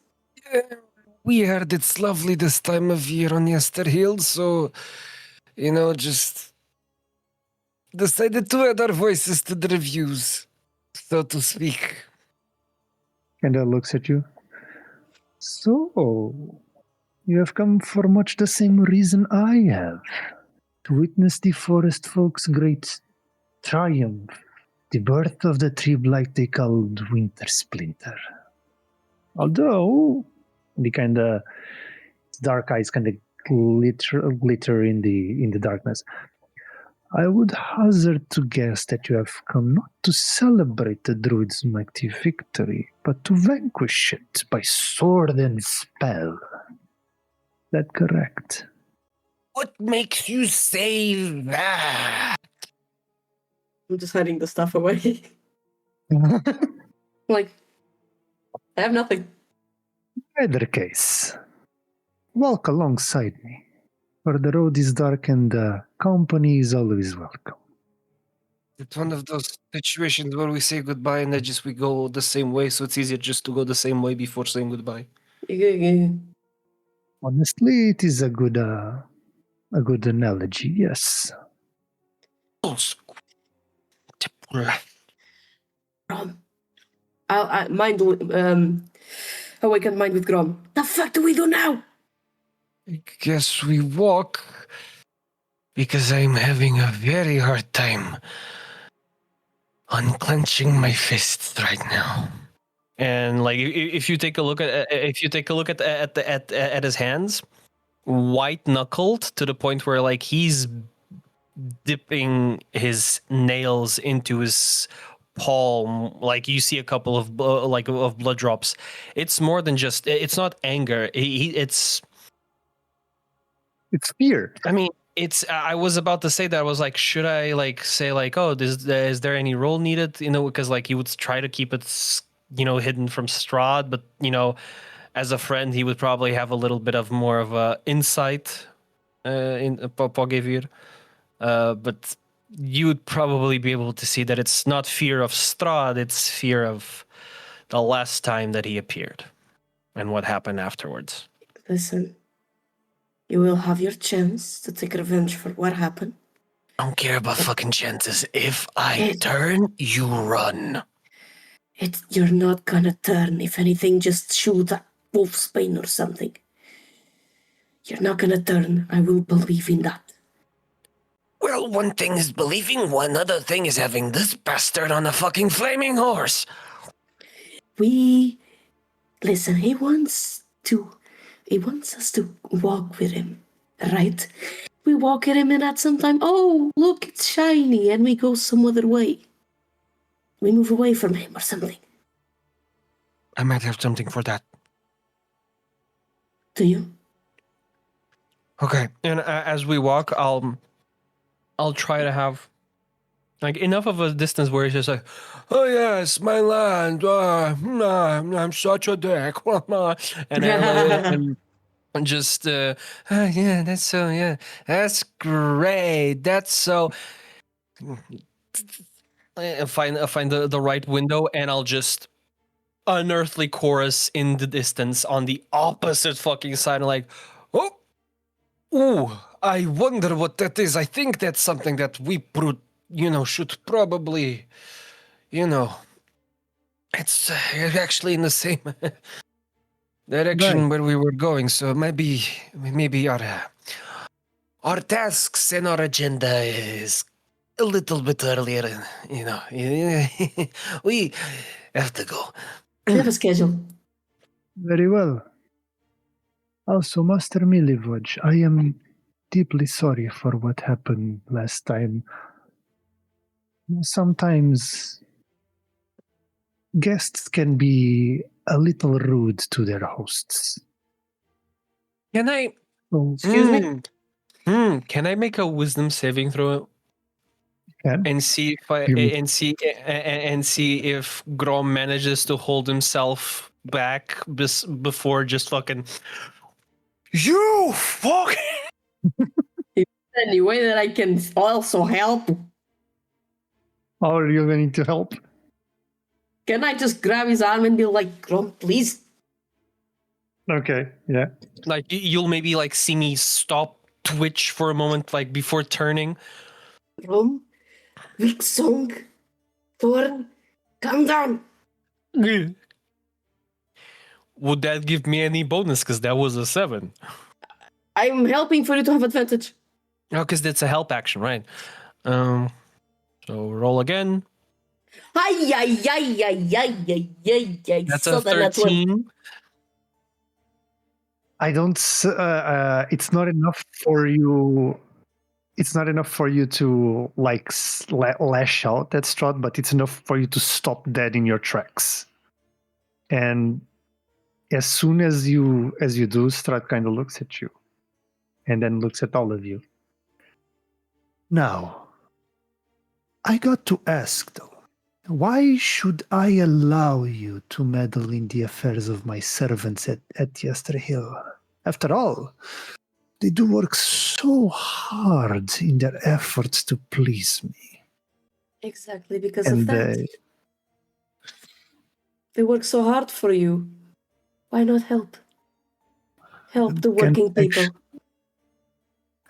We heard it's lovely this time of year on Yester Hill, so, just decided to add our voices to the reviews, so to speak. Kendall looks at you. So, you have come for much the same reason I have. To witness the forest folk's great triumph, the birth of the tree blight they called Winter Splinter. Although, the dark eyes kind of glitter in the darkness. I would hazard to guess that you have come not to celebrate the druid's mighty victory, but to vanquish it by sword and spell. Is that correct? What makes you say that? I'm just hiding the stuff away. Like, I have nothing. Either case, walk alongside me, for the road is dark and company is always welcome. It's one of those situations where we say goodbye and then we go the same way, so it's easier just to go the same way before saying goodbye. Honestly, it is a good analogy, yes. I'll mind. Awaken mind with Grom. The fuck do we do now? I guess we walk, because I'm having a very hard time unclenching my fists right now. And like, if you take a look at his hands, white knuckled to the point where like he's dipping his nails into his palm, like you see a couple of of blood drops. It's more than just. It's not anger. It's fear. I mean, it's. I was about to say that. I was like, should I like say like, oh, is there any role needed? Because like he would try to keep it, hidden from Strahd, but as a friend, he would probably have a little bit of more of a insight in Guevir. But you would probably be able to see that it's not fear of Strahd, it's fear of the last time that he appeared and what happened afterwards. Listen, you will have your chance to take revenge for what happened. I don't care about fucking chances. If I turn, you run. You're not gonna turn. If anything, just shoot at Wolfsbane or something. You're not gonna turn. I will believe in that. Well, one thing is believing, one other thing is having this bastard on a fucking flaming horse. Listen, he wants us to walk with him, right? We walk with him and at some time, oh, look, it's shiny, and we go some other way. We move away from him or something. I might have something for that. Do you? Okay, and as we walk, I'll try to have like enough of a distance where it's just like, oh yes, my land. I'm such a dick. And then and just yeah, that's so yeah, that's great. That's so. Find the right window, and I'll just unearthly chorus in the distance on the opposite fucking side, like, oh. Ooh, I wonder what that is. I think that's something that we, should probably, it's actually in the same direction where we were going. So maybe our tasks and our agenda is a little bit earlier. We have to go. We have a schedule. Very well. Also, Master Milivoj, I am deeply sorry for what happened last time. Sometimes guests can be a little rude to their hosts. Can I? Excuse me? Can I make a wisdom saving throw Can? and see if if Grom manages to hold himself back before just fucking you fuck. Any way that I can also help? How are you going to help? Can I just grab his arm and be like, Grom, please? Okay, yeah. Like you'll maybe like see me stop, twitch for a moment, like before turning. Grom, weak song, Thorn, calm down. Would that give me any bonus? Because that was a 7. I'm helping for you to have advantage. Oh, because that's a help action, right? So roll again. Ay, ay, ay, ay, ay, ay, ay, ay. That's So a then that's what- 13. I don't. It's not enough for you. It's not enough for you to like lash out at Strahd, but it's enough for you to stop dead in your tracks. And as soon as you do, Strahd kind of looks at you, and then looks at all of you. Now, I got to ask though, why should I allow you to meddle in the affairs of my servants at Yesterhill? After all, they do work so hard in their efforts to please me. Exactly because And of that. They work so hard for you. Why not help? Help the working people.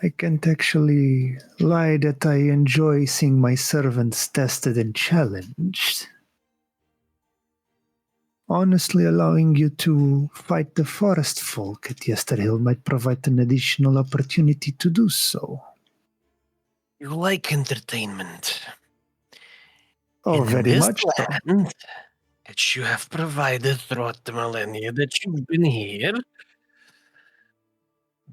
I can't actually lie that I enjoy seeing my servants tested and challenged. Honestly, allowing you to fight the forest folk at Yesterhill might provide an additional opportunity to do so. You like entertainment. Oh, And in very this much so. land that you have provided throughout the millennia that you've been here,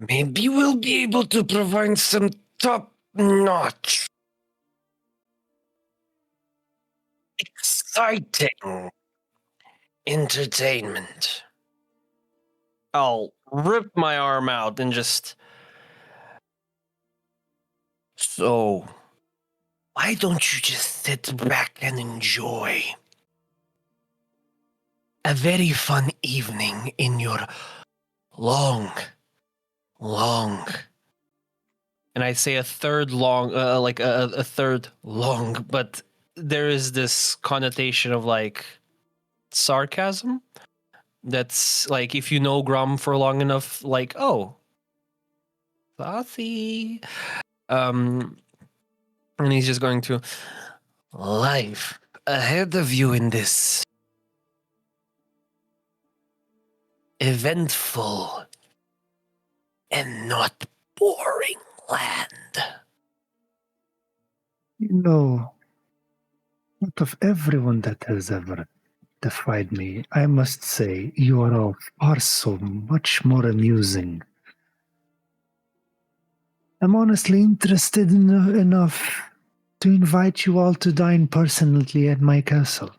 maybe we'll be able to provide some top-notch, exciting entertainment. I'll rip my arm out and just. So, why don't you just sit back and enjoy a very fun evening in your long, And I say a third long, like a third long, but there is this connotation of like sarcasm. That's like if you know Grom for long enough, like, oh, saucy. And he's just going to life ahead of you in this eventful and not boring land. You know, out of everyone that has ever defied me, I must say you are all far so much more amusing. I'm honestly interested enough to invite you all to dine personally at my castle.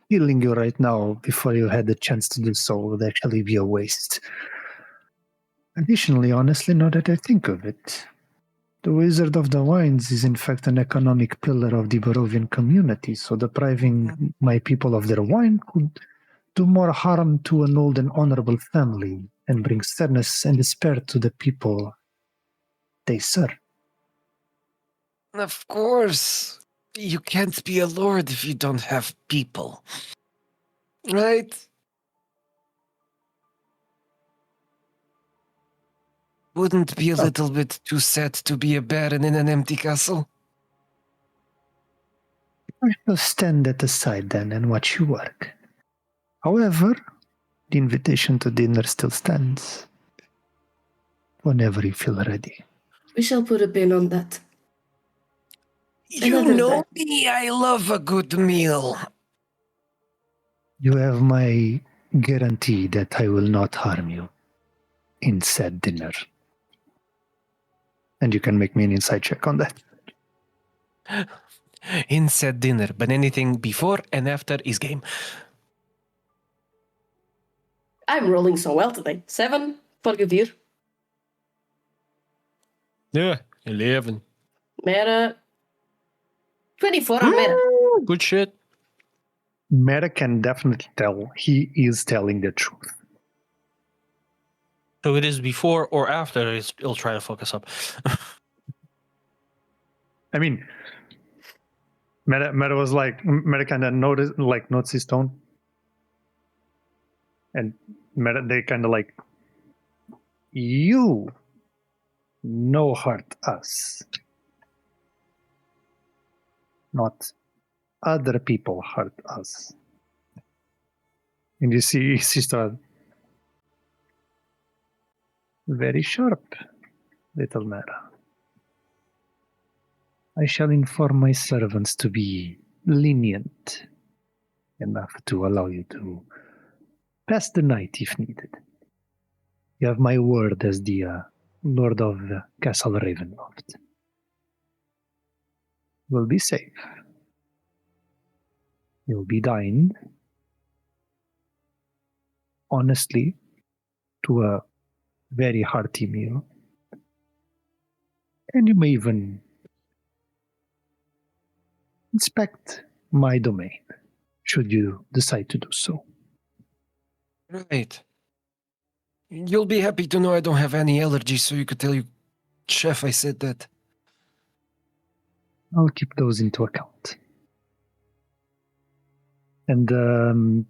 Killing you right now before you had the chance to do so would actually be a waste. Additionally, honestly, now that I think of it, the Wizard of the Wines is in fact an economic pillar of the Barovian community, so depriving my people of their wine could do more harm to an old and honorable family and bring sadness and despair to the people they serve. Of course, you can't be a lord if you don't have people. Right? Wouldn't it be a little bit too sad to be a baron in an empty castle? I shall stand at the side then and watch you work. However, the invitation to dinner still stands. Whenever you feel ready. We shall put a pin on that. You know me, I love a good meal. You have my guarantee that I will not harm you in said dinner. And you can make me an insight check on that. in said dinner, but anything before and after is game. I'm rolling so well today. 7 for Guevir. Yeah, 11. Mera. 24 on Mera. Good shit. Mera can definitely tell he is telling the truth. So it is before or after it'll try to fuck us up. I mean, Mera was like, Mera kind of noticed his tone. And Mera, they kind of like, you no hurt us. Not other people hurt us. And you see Sister very sharp, little Mera. I shall inform my servants to be lenient enough to allow you to pass the night if needed. You have my word as the Lord of Castle Ravenloft. You will be safe. You'll be dined, honestly, to a very hearty meal. And you may even inspect my domain, should you decide to do so. Right. You'll be happy to know I don't have any allergies, so you could tell your chef I said that. I'll keep those into account. And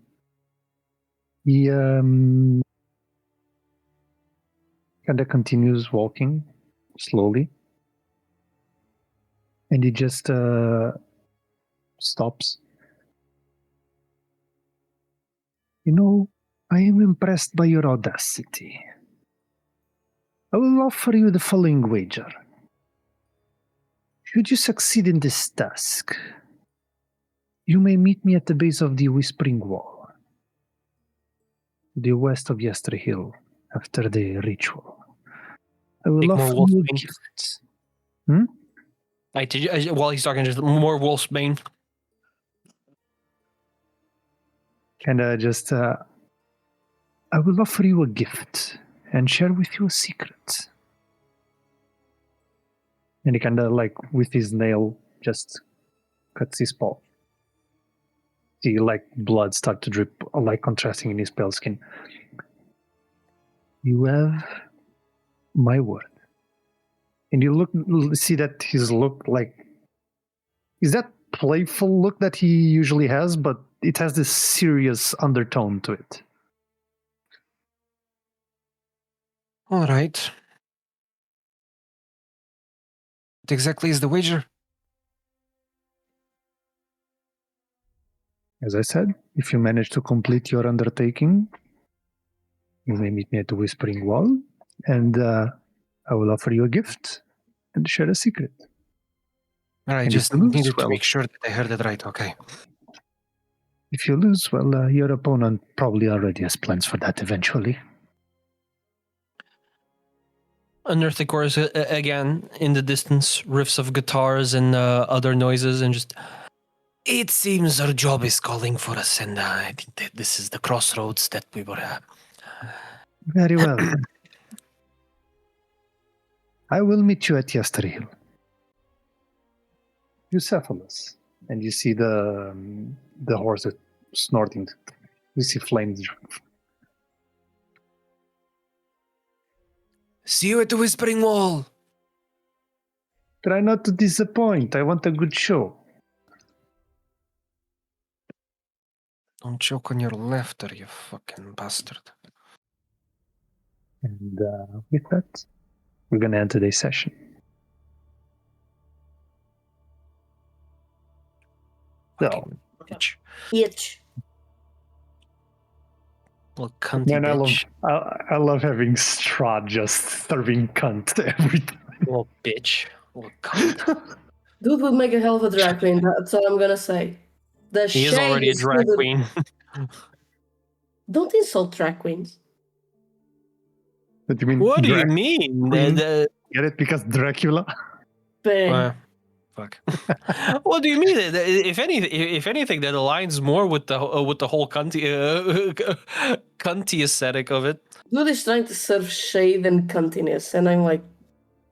he kind of continues walking slowly. And he just stops. You know, I am impressed by your audacity. I will offer you the following wager. Should you succeed in this task, you may meet me at the base of the Whispering Wall, to the west of Yester Hill, after the ritual. I will Take more offer wolf you bane. gifts. While he's talking, just more wolf's bane. And I will offer you a gift and share with you a secret. And he kind of like with his nail just cuts his paw. See like blood start to drip, like contrasting in his pale skin. You have my word. And you see that his look like, is that playful look that he usually has, but it has this serious undertone to it. All right. What exactly is the wager? As I said, if you manage to complete your undertaking, you may meet me at the Whispering Wall, and I will offer you a gift and share a secret. I And just if you lose, needed to well, make sure that I heard it right. Okay. If you lose, well, your opponent probably already has plans for that eventually. Unearth the chorus again in the distance, riffs of guitars and other noises, and just. It seems our job is calling for us, and I think that this is the crossroads that we were at. Very well. I will meet you at Yester Hill. Bucephalus. And you see the horse snorting. You see flames. See you at the Whispering Wall. Try not to disappoint. I want a good show. Don't choke on your laughter, you fucking bastard. And with that, we're going to end today's session. So, Bitch. Itch. Little cunty man, bitch. I love having Strahd just serving cunt every time. Little bitch. Little cunt. Dude would make a hell of a drag queen, that's all I'm gonna say. The He is already a shades drag to the- queen. Don't insult drag queens. What do you mean? What do you Drac- mean? queen? The- Get it? Because Dracula? Bang. fuck. What do you mean? If anything, that aligns more with the whole cunty aesthetic of it. Dude is trying to serve shade and cuntiness, and I'm like,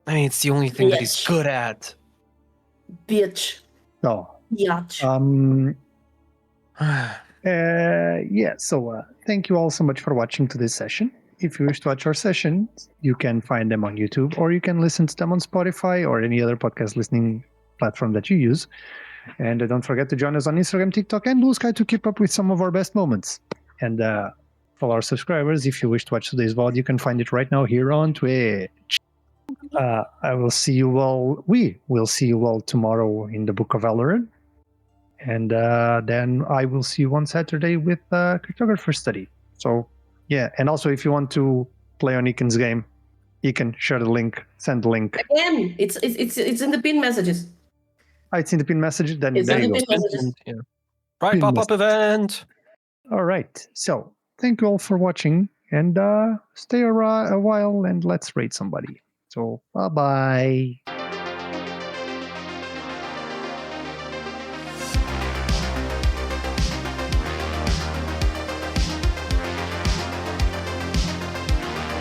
I mean, it's the only thing that he's Bitch. good at. Bitch. So, Yacht. So thank you all so much for watching to this session. If you wish to watch our sessions, you can find them on YouTube, or you can listen to them on Spotify or any other podcast listening platform that you use. And don't forget to join us on Instagram, TikTok, and Blue Sky to keep up with some of our best moments. And for our subscribers, if you wish to watch today's VOD, you can find it right now here on Twitch. I will see you all. We will see you all tomorrow in the Book of Aryn. And then I will see you on Saturday with Cryptographer Study. So, yeah. And also, if you want to play on Hikan's game, Hikan, share the link, send the link. Again, it's in the pin messages. It's in the pin message. Then It's there in you the go. pin messages. Yeah. Right, Pin pop-up event. All right. So, thank you all for watching. And stay a while and let's rate somebody. So, bye-bye.